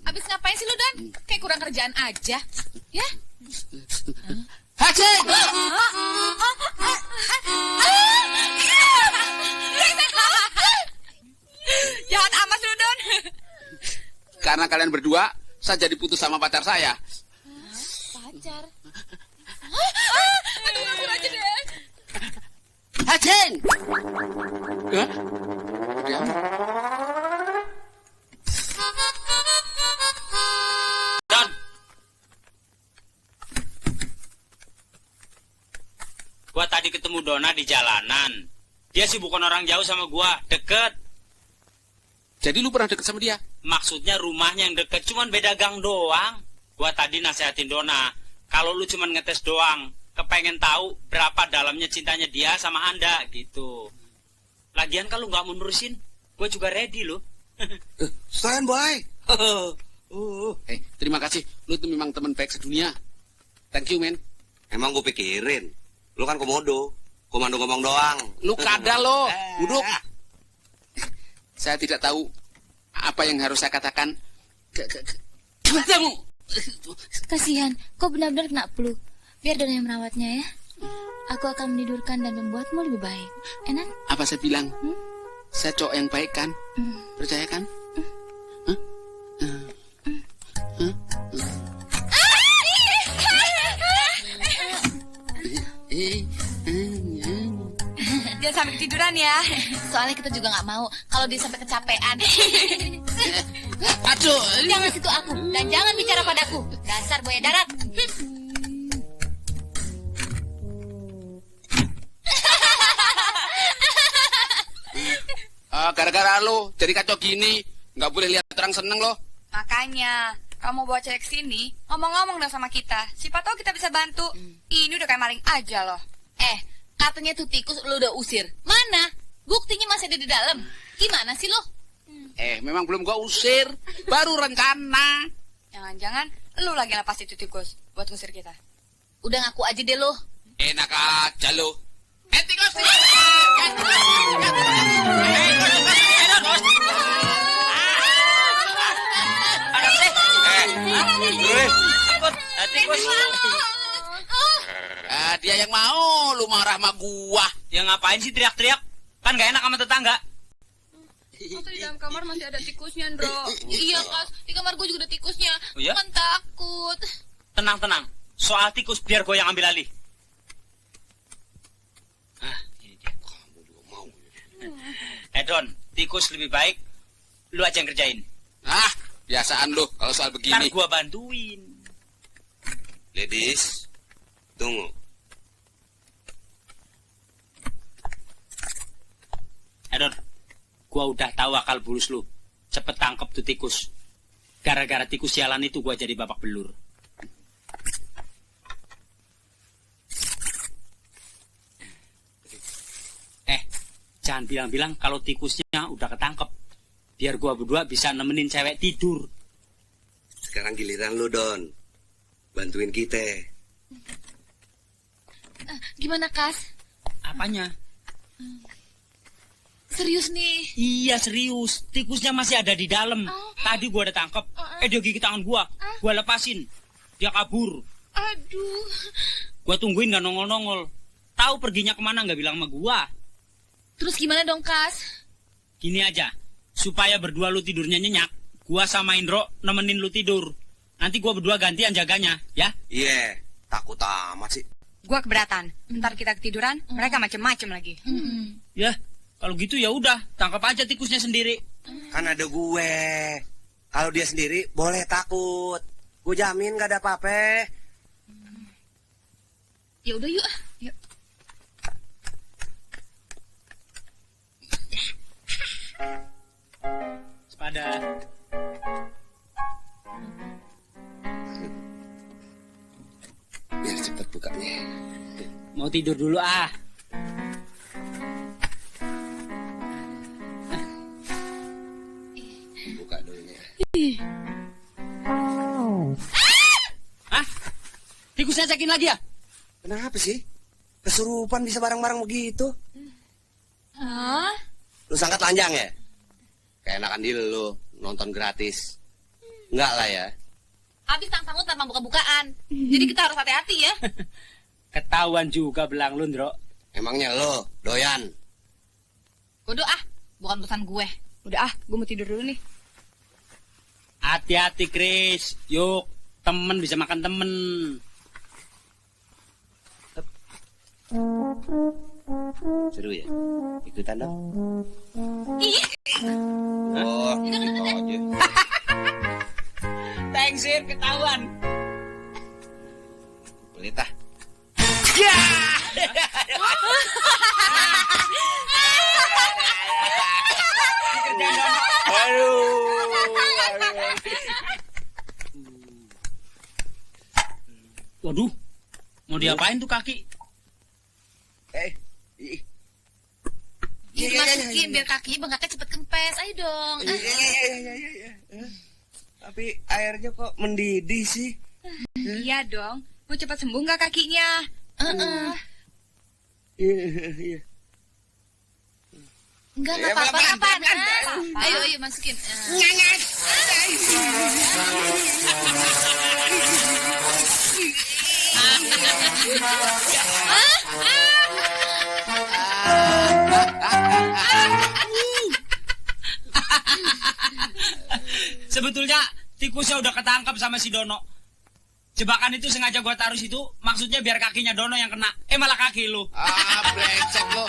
Abis ngapain sih lu, Don? Kayak kurang kerjaan aja. Ya? Haceng! Jahat amat lu, Don. Karena kalian berdua, saya jadi putus sama pacar saya. Pacar? Aduh, ngaku aja deh. Haceng! Don. Gua tadi ketemu Dona di jalanan. Dia sih bukan orang jauh sama gua, deket. Jadi lu pernah deket sama dia? Maksudnya rumahnya yang deket, cuman beda gang doang. Gua tadi nasehatin Dona, kalau lu cuman ngetes doang, kepengen tahu berapa dalamnya cintanya dia sama Anda gitu. Lagian kalau nggak mau nerusin, gue juga ready loh. Stand by. Terima kasih. Lu itu memang teman baik sedunia. Thank you, man. Emang gue pikirin. Lu kan komodo, komando ngomong doang. Lu kadal lo, duduk. Saya tidak tahu apa yang harus saya katakan kepadamu. Kasihan, kau benar-benar kena flu. Biar Dona yang merawatnya ya. Aku akan menidurkan dan membuatmu lebih baik. Enak? Apa saya bilang? Saya cowok yang baik kan? Percaya kan? Jangan sampai ketiduran ya. Soalnya kita juga nggak mau kalau dia sampai kecapean. Aduh. Jangan sentuh aku dan jangan bicara padaku. Dasar buaya darat. Gara-gara lu jadi kacau gini, nggak boleh lihat orang seneng loh. Makanya, kamu bawa cewek sini, ngomong-ngomong dong sama kita. Siapa tahu kita bisa bantu. Ini udah kayak maling aja loh. Katanya tuh tikus lu udah usir. Mana? Buktinya masih ada di dalam. Gimana sih lo? Memang belum gua usir, baru rencana. Jangan-jangan lu lagi lepas itu tikus buat ngusir kita. Udah ngaku aja deh lo. Enak aja lo. Tikus. Dia yang mau, lu marah sama gua. Ya ngapain sih teriak-teriak? Kan gak enak sama tetangga. Masa di dalam kamar masih ada tikusnya, Ndro? Iya, Kas. Di kamar gue juga ada tikusnya. Oh, ya? Kan takut. Tenang. Soal tikus biar gue yang ambil alih. Ini dia. Kamu juga mau. Don, tikus lebih baik lu aja yang kerjain. Biasaan lu kalau soal begini. Ntar gua bantuin. Ladies, tunggu. Don, gua udah tahu akal bulus lu. Cepet tangkep tuh tikus. Gara-gara tikus sialan itu gua jadi babak belur. Jangan bilang-bilang kalau tikusnya udah ketangkep. Biar gua berdua bisa nemenin cewek tidur. Sekarang giliran lu, Don. Bantuin kita. Gimana, Kas? Apanya? Serius nih? Iya, serius. Tikusnya masih ada di dalam. Tadi gua udah tangkep. Dia gigit tangan gua. Gua lepasin. Dia kabur. Aduh. Gua tungguin gak nongol-nongol. Tahu perginya kemana gak bilang sama gua. Terus gimana dong, Kas? Gini aja. Supaya berdua lu tidurnya nyenyak, gua sama Indro nemenin lu tidur. Nanti gua berdua gantian jaganya, ya? Iya, takut amat sih. Gua keberatan. Ntar kita ketiduran, mereka macem-macem lagi. Ya, kalau gitu ya udah, tangkap aja tikusnya sendiri. Kan ada gue. Kalau dia sendiri boleh takut. Gue jamin gak ada apa-apa. Ya udah yuk. Yuk. Sepada. Biar cepat bukanya. Mau tidur dulu ah. Buka dulunya. Hah? Tikusnya cekin lagi ya? Kenapa sih? Kesurupan bisa bareng-bareng begitu? Hah? Lu sangka telanjang ya? Keenakan diri lu nonton gratis. Enggak lah ya. Habis tantang lu tanpa buka-bukaan. Jadi kita harus hati-hati ya. Ketahuan juga belang lu, Ndro. Emangnya lo doyan? Bodoh ah, bukan urusan gue. Udah gue mau tidur dulu nih. Hati-hati, Kris. Yuk, temen bisa makan temen. Seru ya? Ikutan dong. Ih. Oh, aja. Tengsir ketahuan. Pelit ah. Ya. Waduh, mau diapain tuh kaki? Dimasukin biar kakinya bengkaknya cepet kempes. Ayo dong. Tapi airnya kok mendidih sih? Iya dong. Mau cepat sembuh nggak kakinya? Iya. Enggak apa-apa, Ayo masukin. Sebetulnya tikusnya udah ketangkap sama si Dono. Jebakan itu sengaja gua taruh situ, maksudnya biar kakinya Dono yang kena. Malah kaki lu. Brengsek lo.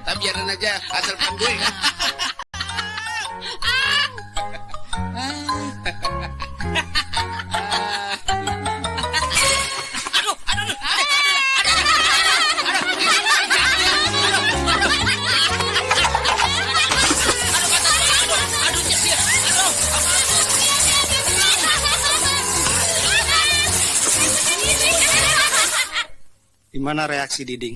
Tapi biarin aja, asal gue. Gimana reaksi Diding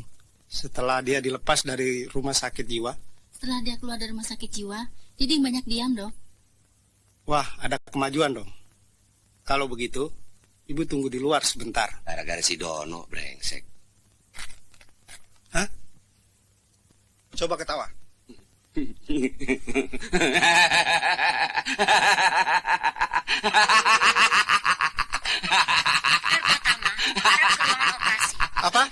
setelah dia dilepas dari rumah sakit jiwa? Setelah dia keluar dari rumah sakit jiwa, Diding banyak diam, Dok. Wah, ada kemajuan dong. Kalau begitu, Ibu tunggu di luar sebentar. Gara-gara si Dono, brengsek. Hah? Coba ketawa. Apa?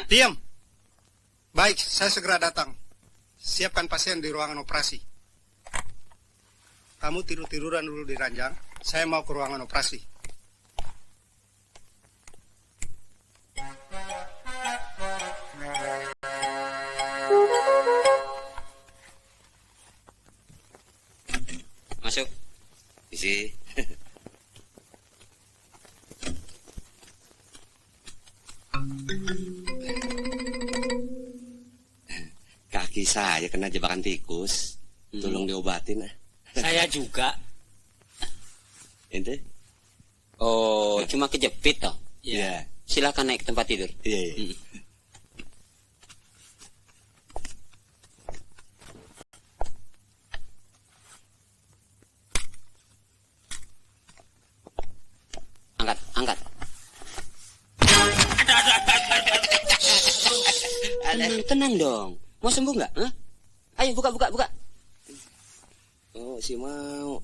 Diam. Baik, saya segera datang. Siapkan pasien di ruangan operasi. Kamu tidur-tiduran dulu di ranjang. Saya mau ke ruangan operasi. Masuk. Isi. Kaki saya kena jebakan tikus. Tolong diobatin. Saya juga. Ente? Oh, cuma kejepit toh? Iya. Silakan naik ke tempat tidur. Iya. Angkat. Tenang dong. Mau sembuh nggak? Hah? Ayo buka. Oh, si mau.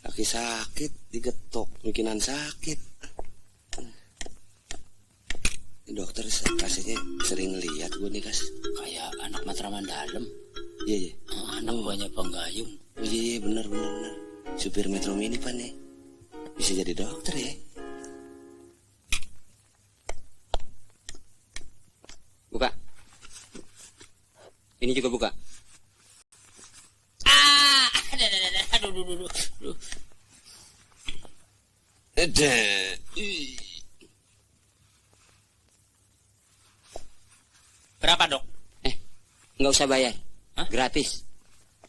Kaki sakit, digetok, bikinan sakit. Dokter kasihnya sering lihat gue nih, Kas. Kayak anak Matraman Dalam. Iya. Anak buahnya Penggayung. Oh iya, bener. Supir Metro Mini Pan nih. Bisa jadi dokter ya. Buka. Ini juga buka. Aduh. Berapa, Dok? Nggak usah bayar. Hah? Gratis.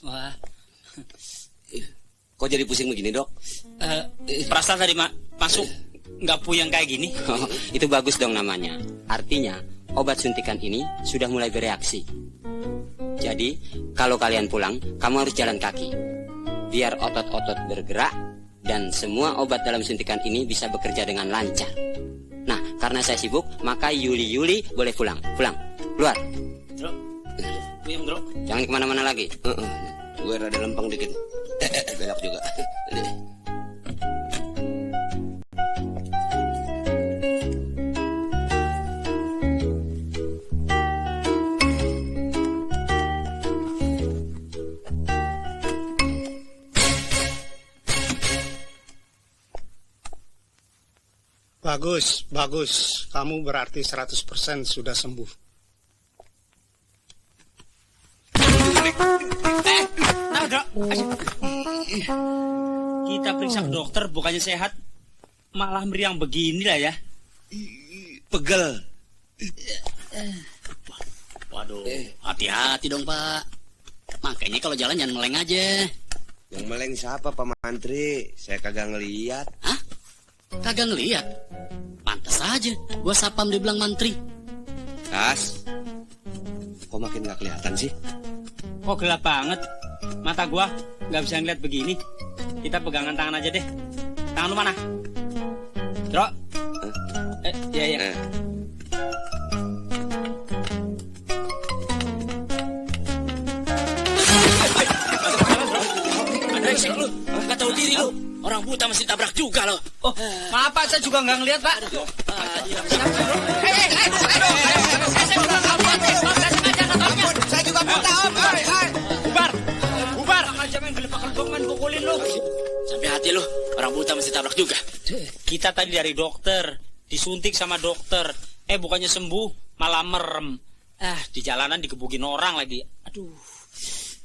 Wah. Kok jadi pusing begini, Dok? Perasaan tadi masuk nggak puyeng kayak gini. Oh, itu bagus dong namanya. Artinya obat suntikan ini sudah mulai bereaksi. Jadi kalau kalian pulang, kamu harus jalan kaki. Biar otot-otot bergerak dan semua obat dalam suntikan ini bisa bekerja dengan lancar. Nah, karena saya sibuk, maka Yuli boleh pulang. Keluar. Bro. Jangan kemana-mana lagi. Gue rada lempeng dikit. Belok juga. Bagus. Kamu berarti 100% sudah sembuh. Kita periksa ke dokter, bukannya sehat, malah meriang begini lah ya. Pegel. Waduh, hati-hati dong Pak. Makanya kalau jalan jangan meleng aja. Yang meleng siapa, Pak Mantri? Saya kagak ngeliat. Hah? Kagak ngeliat? Pantas aja, gua sapam dibilang mantri. Kas, kok makin gak kelihatan sih? Kok gelap banget? Mata gua nggak bisa ngeliat begini. Kita pegangan tangan aja deh. Tangan lu mana? Ndro. Iya. Brengsek lu, nggak tahu diri lu. Orang buta masih tabrak juga lo. Oh, maaf Pak, saya juga nggak ngelihat Pak. Saya juga buta om. Bubar. Aja main gelepak-gelepok main pukulin lu. Sampai hati lu, orang buta masih tabrak juga. Kita tadi dari dokter, disuntik sama dokter. Bukannya sembuh, malah merem. Di jalanan digebukin orang lagi. Aduh.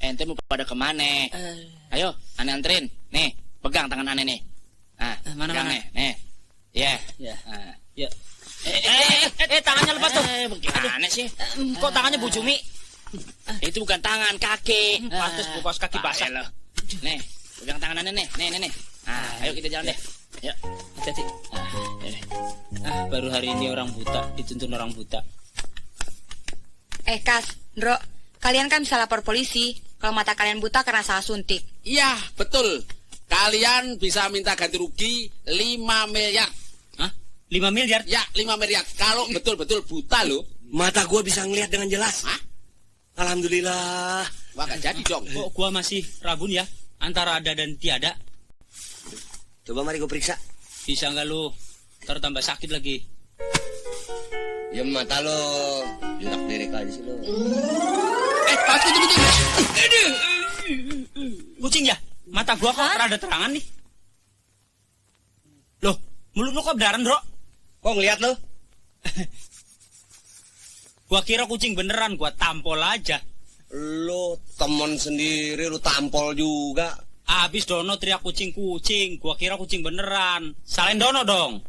Ente mau pada kemana? Ayo, aneh anterin. Nih, pegang tangan aneh nih. Mana? Nih. Ya. Ya. Tangannya lepas tuh. Gimana sih? Kok tangannya Bu Cumi? Itu bukan tangan, kaki. Pantes bukas kaki basah. Nih, pegang tangan aneh nih. Nih. Ayo kita jalan deh. Yuk, hati-hati. Baru hari ini orang buta dituntun orang buta. Kas, Ndro, kalian kan bisa lapor polisi kalau mata kalian buta karena salah suntik. Iya, betul. Kalian bisa minta ganti rugi 5 miliar. Hah? 5 miliar? Ya, 5 miliar. Kalau betul-betul buta loh. Mata gua bisa ngelihat dengan jelas. Hah? Alhamdulillah. Wah, gak jadi dong. Kok gua masih rabun ya? Antara ada dan tiada. Coba mari gua periksa. Bisa nggak lu? Ntar tambah sakit lagi. Ya mata lo. Jurak derek aja sih lo. Pasti itu kucing. Kucing ya? Mata gua kok rada terangan nih. Loh, mulut lu kok berdarah, Bro? Kok ngeliat lo? Gua kira kucing beneran, gua tampol aja. Lo temen sendiri, lo tampol juga. Abis Dono teriak kucing-kucing, gua kira kucing beneran. Salahin Dono dong.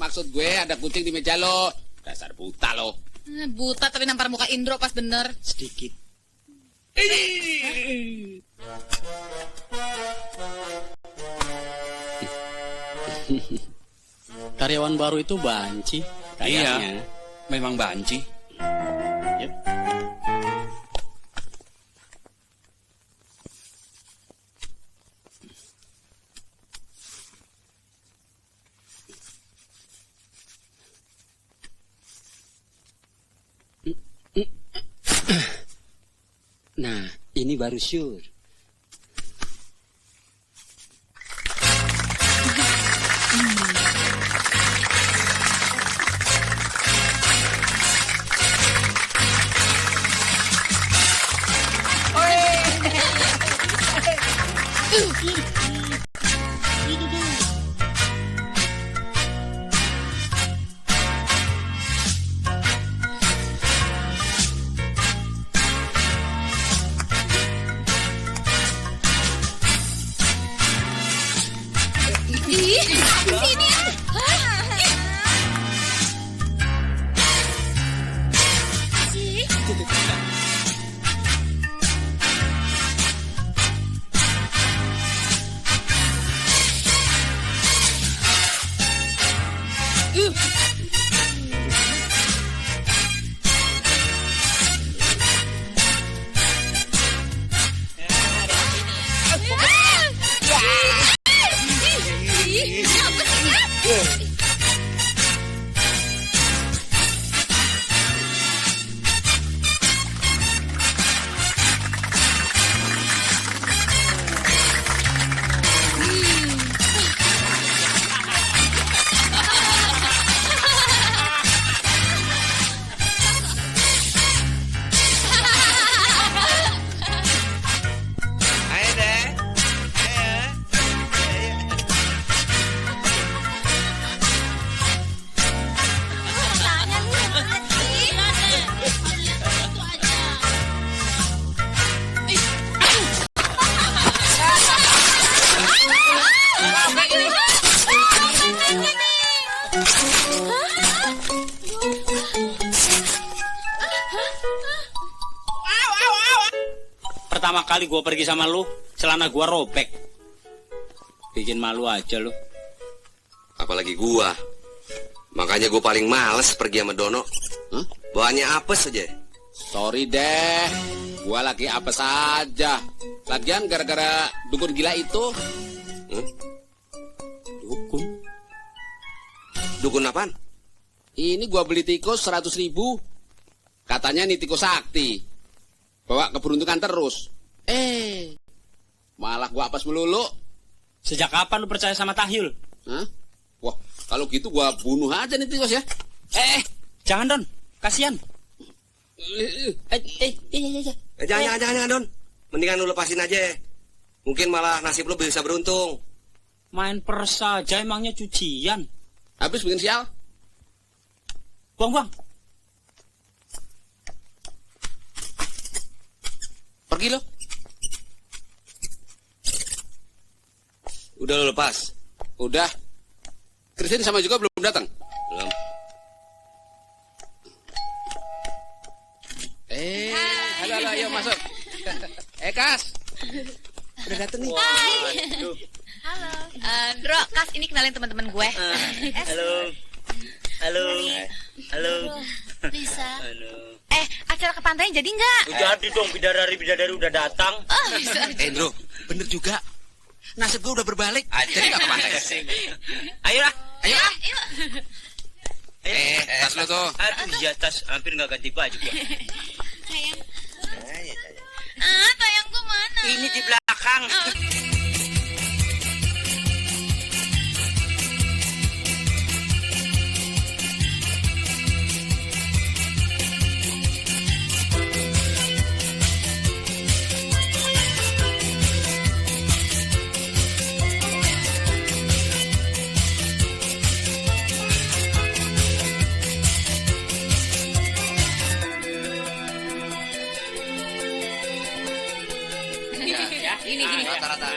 Maksud gue ada kucing di meja lo. Dasar buta lo. Buta tapi nampar muka Indro pas bener. Sedikit. Karyawan baru itu banci. Kayaknya. Iya, memang banci. Yep. Nah, ini baru sure. Pertama kali gua pergi sama lu, celana gua robek. Bikin malu aja lu. Apalagi gua. Makanya gua paling males pergi sama Dono. Bawaannya apes aja. Sorry deh, gua lagi apes aja. Lagian gara-gara dukun gila itu. Dukun? Dukun apaan? Ini gua beli tikus 100.000. Katanya ini tikus sakti. Bawa keberuntungan terus. Malah gua apes melulu. Sejak kapan lu percaya sama tahyul? Hah? Wah, kalau gitu gua bunuh aja nih tikus ya. Jangan Don, kasihan. Jangan Don. Mendingan lu lepasin aja. Mungkin malah nasib lu bisa beruntung. Main pers saja emangnya cucian. Habis bikin sial. Buang. Pergi lo. Udah lu lepas. Udah. Kristen sama juga belum datang. Belum. Halo, ayo masuk. Kas. Udah datang nih. Hai. Halo. Bro, Kas, ini kenalin teman-teman gue. Halo. Bisa. Acara ke pantai jadi nggak? Jadi dong, bidadari udah datang. Bro, bener juga. Nasib gue udah berbalik. Jadi nggak ke pantai. Ayo. Tas lo tuh. Aduh, iya tas hampir nggak ganti baju gua. Sayang. Sayang gue mana? Ini di belakang. Gini. Rata-rata.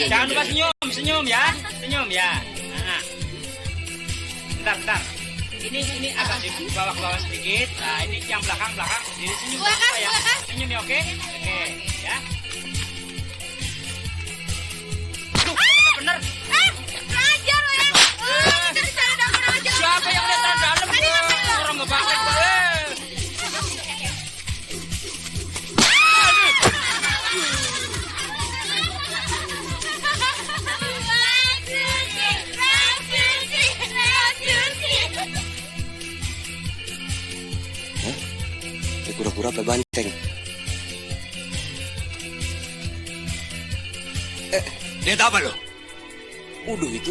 Jangan lupa senyum ya. Senyum ya. Nah. Bentar. Ini agak di bawah sedikit. Nah, ini yang belakang. Jadi senyum ya. Senyum ya, oke? Oke, ya. Tuh, bener. Ajar lo ya. Siapa yang lihat dalam? Orang ngebakar. Pura-pura apa banteng? Lihat apa lo? Udah itu.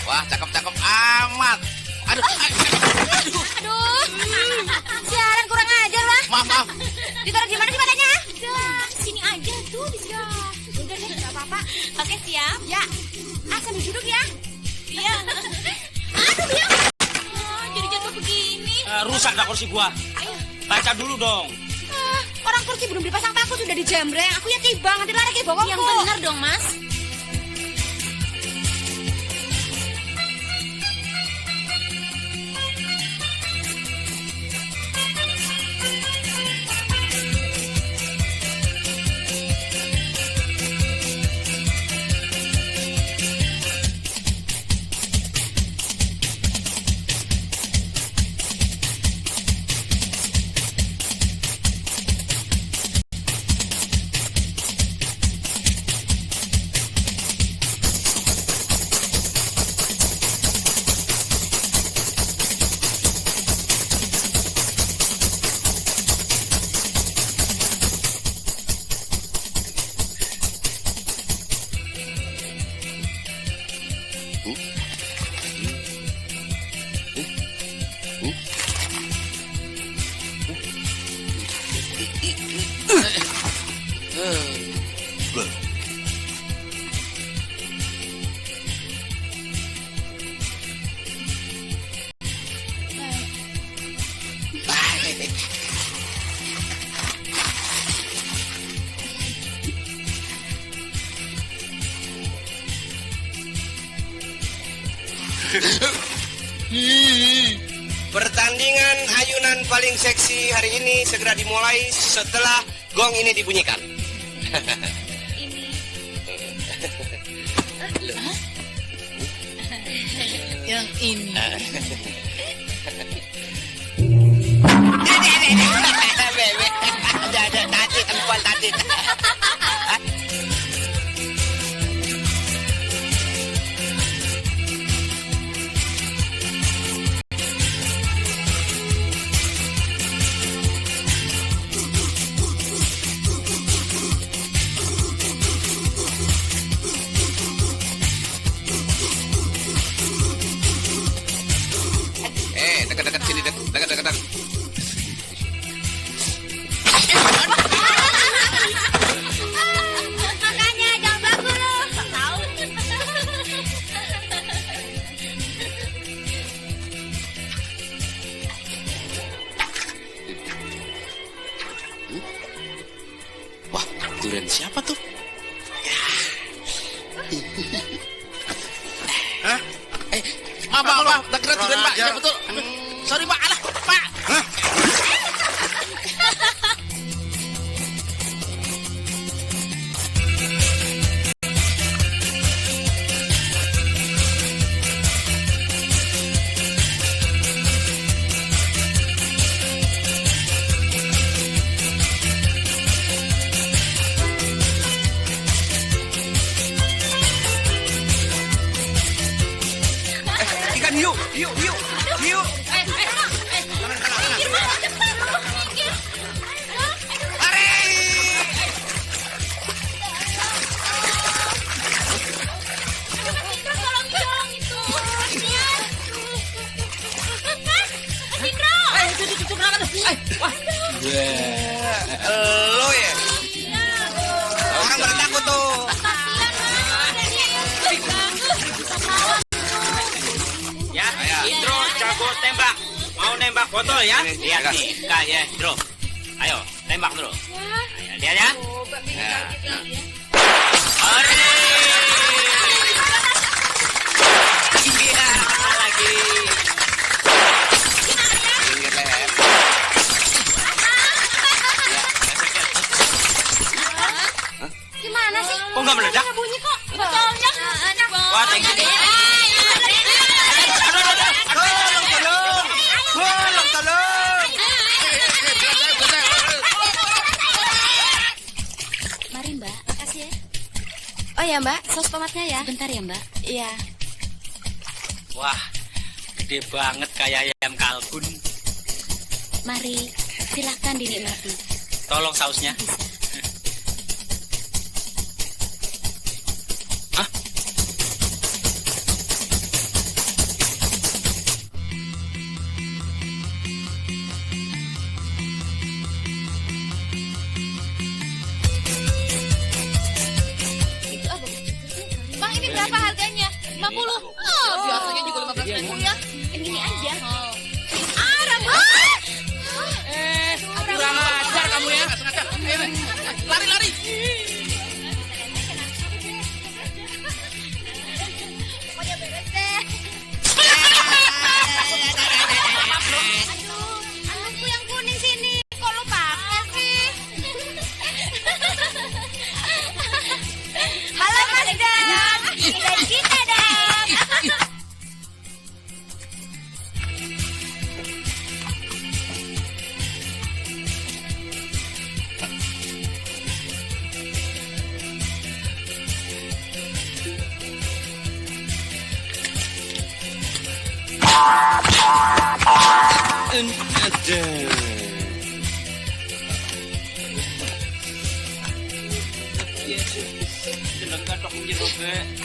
Wah, cakep-cakep amat. Aduh. Siaran kurang ajar lah. Maaf. Ditaruh di mana sih badannya? Sini aja tuh, bisa. Udah deh, nggak apa-apa. Oke, siap. Ya. Sambil duduk ya. Iya. Aduh, dia. Jadi jatuh begini. Rusak dah kursi gua. Ayo. Baca dulu dong. Orang kursi belum dipasang paku sudah dijembreng. Aku ya tibang, nanti lari ke bawah. Yang benar dong, Mas. Pertandingan ayunan paling seksi hari ini segera dimulai setelah gong ini dibunyikan. Yang ini. Bebek, ada tadi tempel tadi. Dekat-dekat sini, dekat-dekat. Makanya jangan baku lu. Tahu. Wah, durian siapa tuh? Hah? Maaf, tak kira durian Pak. Ya betul. Sorry Pak, alah Pak. Hah? Ikan hiu. Lo ya? Orang pada takut tuh. Ya, Indro jago tembak. Mau nembak botol ya? Lihat nih, Kak ya, Indro. Ayo, tembak dulu. Ayo, lihat ya. Iya, lagi. Pinggir leher. Gimana sih? Kok nggak meledak? Bunyi kok. Botolnya. Wah, thank you. Tolong. Mari Mbak, makasih ya. Oh ya Mbak, saus tomatnya ya. Bentar ya Mbak. Iya. Wah, gede banget kayak ayam kalkun. Mari, silakan dinikmati. Tolong sausnya. Bang, ini berapa harganya? 50. Oh, biasanya juga 15.000 ya. Ini aja. Kurang ajar kamu ya. Lari. Pokoknya beres deh. Aduh, anakku yang kuning sini. Kok lo pakai sih? Halo Mas Dam. Ini dari kita Dam.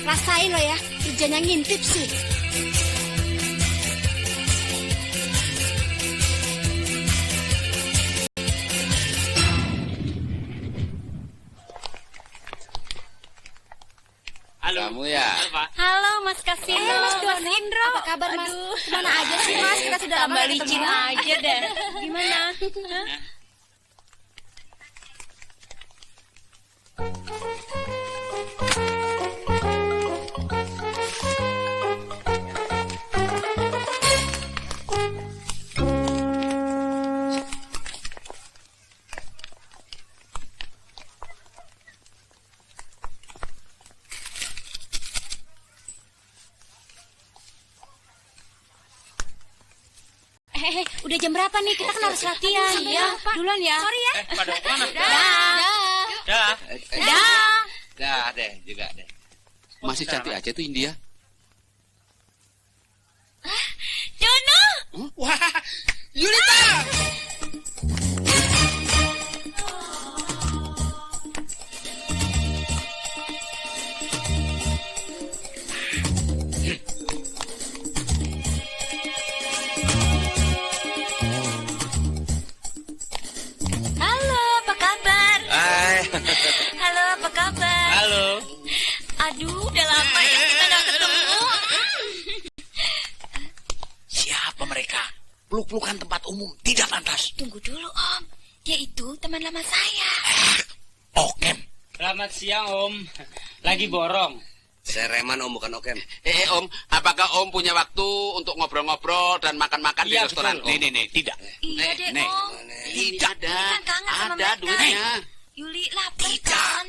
Rasain lo ya, kerjanya ngintip sih. Halo. Kamu ya? Halo Mas Kasino. Mas Dos Indro. Apa kabar Mas? Aduh. Kemana aja sih Mas? Kita sudah lama Tambah gak licin ketemu. aja deh. Gimana? Udah jam berapa nih? Kita kan harus latihan. Iya, duluan ya. Sorry ya. Pada mana? Dah. Dah deh, juga deh. Masih cantik aja tuh India. Dono. Wah, Yulita. Halo, apa kabar? Halo, apa kabar? Halo. Aduh, udah lama ya kita gak ketemu. Siapa mereka? Peluk-pelukan tempat umum tidak pantas. Tunggu dulu, Om. Dia itu teman lama saya. Okem. Selamat siang, Om. Lagi borong. Saya Reman, Om, bukan Okem. Om, apakah Om punya waktu untuk ngobrol-ngobrol dan makan-makan di restoran? Betul. Nih, tidak. Iya deh, Om. Tidak. Kan kangen sama Ada mereka. duitnya. Yuli lapar kan?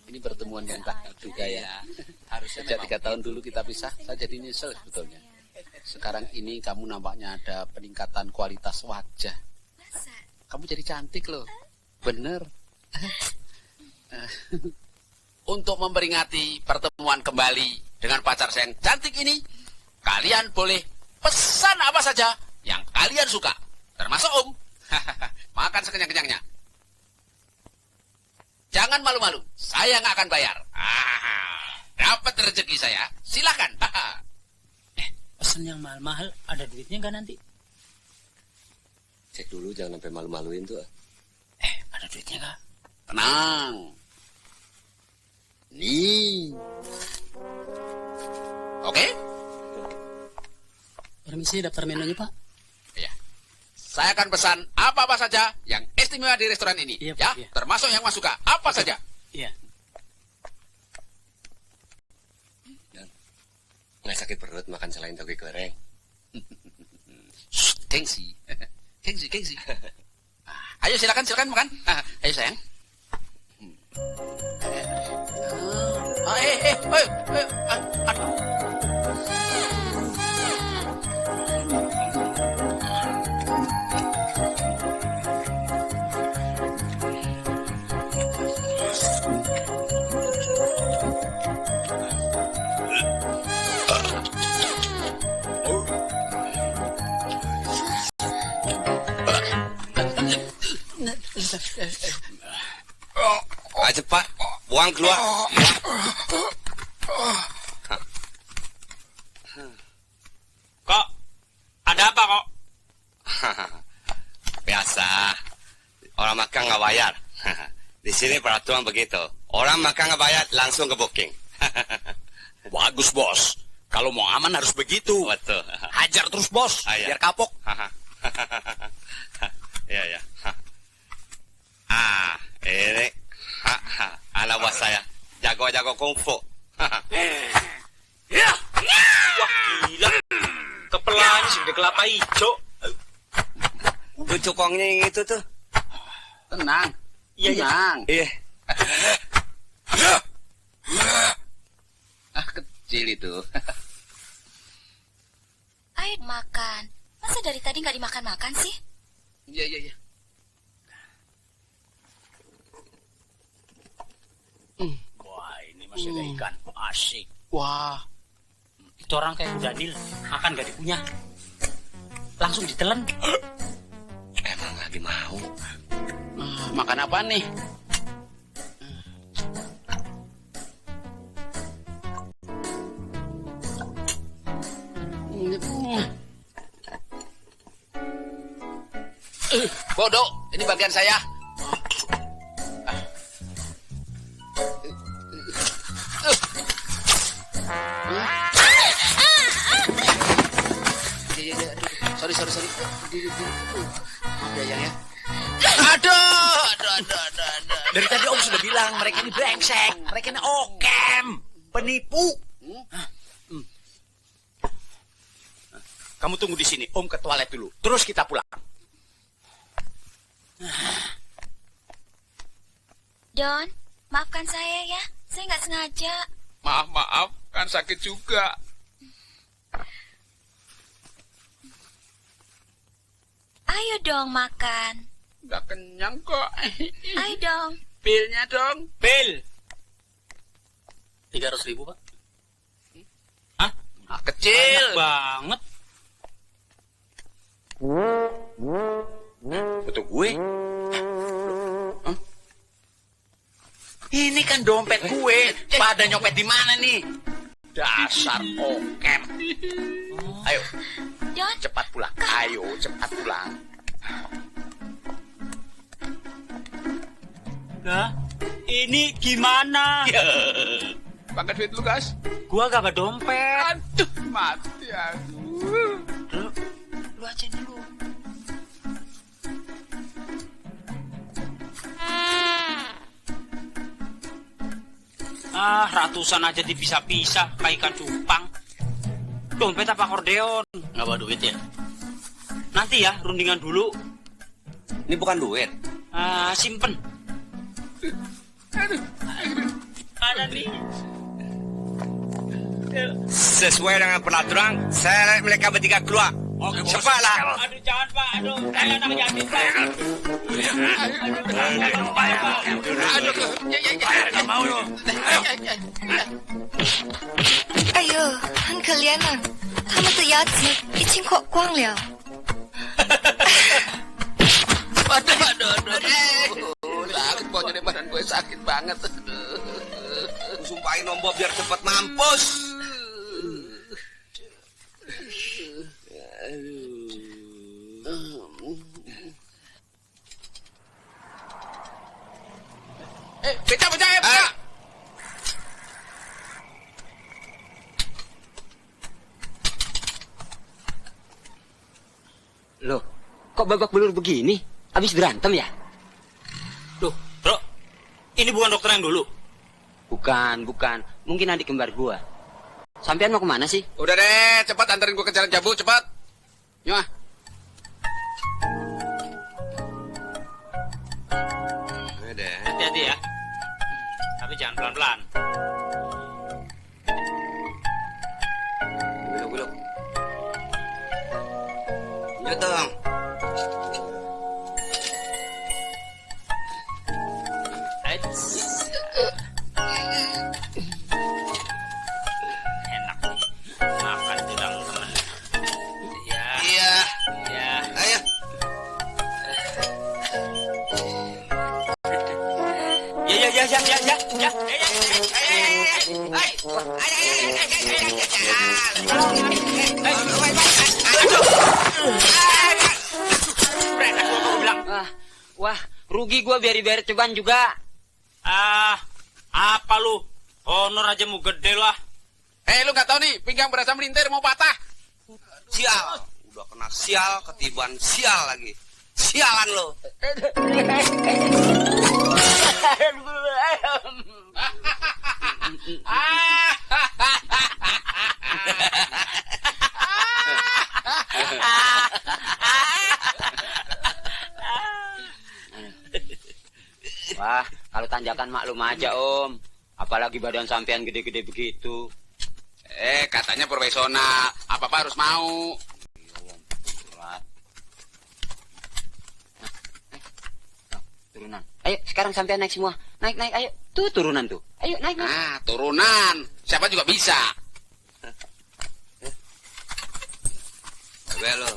Ini pertemuan yang tak juga ya. Harusnya sejak 3 tahun dulu kita pisah, saya jadi nyesel sebetulnya. Sekarang ini kamu nampaknya ada peningkatan kualitas wajah. Kamu jadi cantik loh. Bener. Untuk memperingati pertemuan kembali dengan pacar saya yang cantik ini, kalian boleh pesan apa saja yang kalian suka. Termasuk Om. Makan sekenyang-kenyangnya. Jangan malu-malu, saya nggak akan bayar. Dapat rezeki saya, silakan. Pesan yang mahal-mahal, ada duitnya nggak nanti? Cek dulu, jangan sampai malu-maluin tuh. Ada duitnya nggak? Tenang. Nih. Oke? Permisi, daftar menunya, Pak. Iya. Saya akan pesan apa-apa saja yang istimewa di restoran ini. Iya, ya, Pak, iya. termasuk yang Mas suka. Apa saja? Iya. Nggak sakit perut makan selain toge goreng. Gengsi. Gengsi. Ayo silakan makan. Ayo sayang. Aduh. Cepat, buang keluar. Kok? Ada apa kok? Biasa. Orang makan nggak bayar. Di sini peraturan begitu. Orang makan nggak bayar langsung ke booking. Bagus, Bos. Kalau mau aman harus begitu. Betul. Hajar terus, Bos. Biar kapok. Ya. Ini anak buah saya. Jago-jago kungfu. Wah, gila. Kepelanya sudah kelapa hijau. Tuh cukongnya yang itu tuh. Tenang. Tenang. Iya. Kecil itu. Ayo makan. Masa dari tadi nggak dimakan-makan sih? Iya. Wah, ini masih ada ikan. Asik. Wah. Itu orang kayak Daniel. Makan gak dikunyah. Langsung ditelen. Emang lagi mau. Makan apa nih? Bodoh, ini bagian saya. Sorry. Ya. Aduh. Dari tadi Om sudah bilang mereka ini brengsek. Mereka ini okem. Penipu. Kamu tunggu di sini. Om ke toilet dulu. Terus kita pulang. Don, maafkan saya ya. Saya nggak sengaja. Maaf, kan sakit juga. Ayo dong makan. Udah kenyang kok. Ayo dong. Bilnya dong. Bil. 300.000, Pak. Hah? Ah, kecil. Banyak banget. Betul gue. Hah? Ini kan dompet gue. Pada nyopet di mana nih? Dasar okem. Ayo. Don. Cepat pulang. Ayo, cepat pulang. Nah, ini gimana? Pakai duit lu, Gas. Gua gak ada dompet. Aduh, mati aku. Lu aja dulu. Ratusan aja dipisah-pisah kayak ikan cupang. Dompet apa akordeon? Nggak bawa duit ya? Nanti ya, rundingan dulu. Ini bukan duit. Simpen. Ada nih. Sesuai dengan peraturan, saya mereka bertiga keluar. Oke, cepatlah. Aduh, jangan Pak. Aduh, saya anak yatim Pak.哎呦，很可怜啊，他们的牙齿已经花光了。 Aduh. Sakit pokoknya badan gue sakit banget. Sumpahin Om Bob biar cepat mampus. Beca. Loh, kok babak belur begini? Habis berantem ya? Loh, Bro, ini bukan dokter yang dulu? Bukan. Mungkin adik kembar gua. Sampean mau kemana sih? Udah deh, cepat anterin gua ke Jalan Jambu, cepat. Yuk. Hati-hati ya. Tapi jangan pelan-pelan. Belok. Yuk dong. Enak nih. Makan tulang temen. Iya. Ayo. Ya. Wah, rugi gua biar cobaan juga. Apa lu? Honor aja mau gede lah. Lu nggak tahu nih, pinggang berasa melintir mau patah. Sial. Udah kena sial, ketiban sial lagi. Sialan lo. Wah, kalau tanjakan maklum aja Om. Apalagi badan sampean gede-gede begitu. Katanya profesional. Apa-apa harus mau. Turunan. Ayo, sekarang sampean naik semua. Naik, ayo. Tuh turunan tuh. Ayo, naik. Turunan. Siapa juga bisa. Coba lo.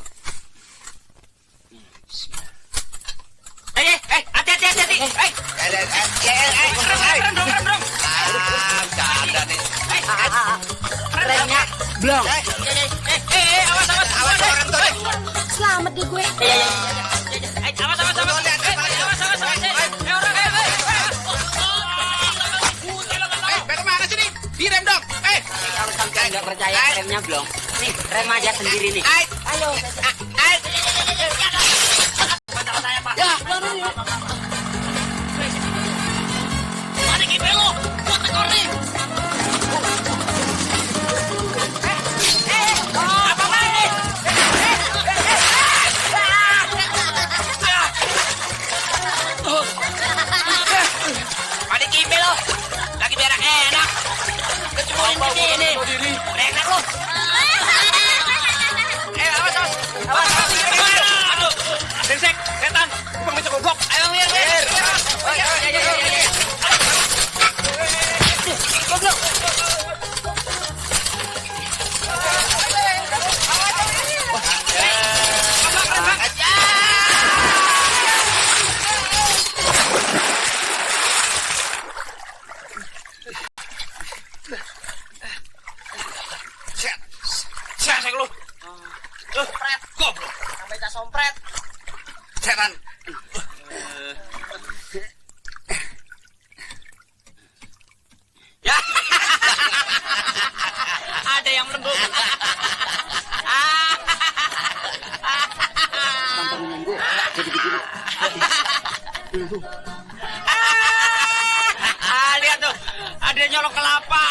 Hati-hati. Canda nih. Remnya blong. Awas orang tuh. Selamat deh gue. Bagaimana sih nih? Direm dong. Kalau sampean nggak percaya remnya blong. Nih, rem aja sendiri nih. Ayo. Ya, baru ya. Mana kipe lo? Buat tekor nih. Apa lagi? Ada kipe lo. Lagi berak enak. Kecuali begini. Enak lo. Awas. Aduh. Sampai tak sompret. Setan. Ya. Ada yang melengkung. Lihat tuh, ada yang nyolong kelapa.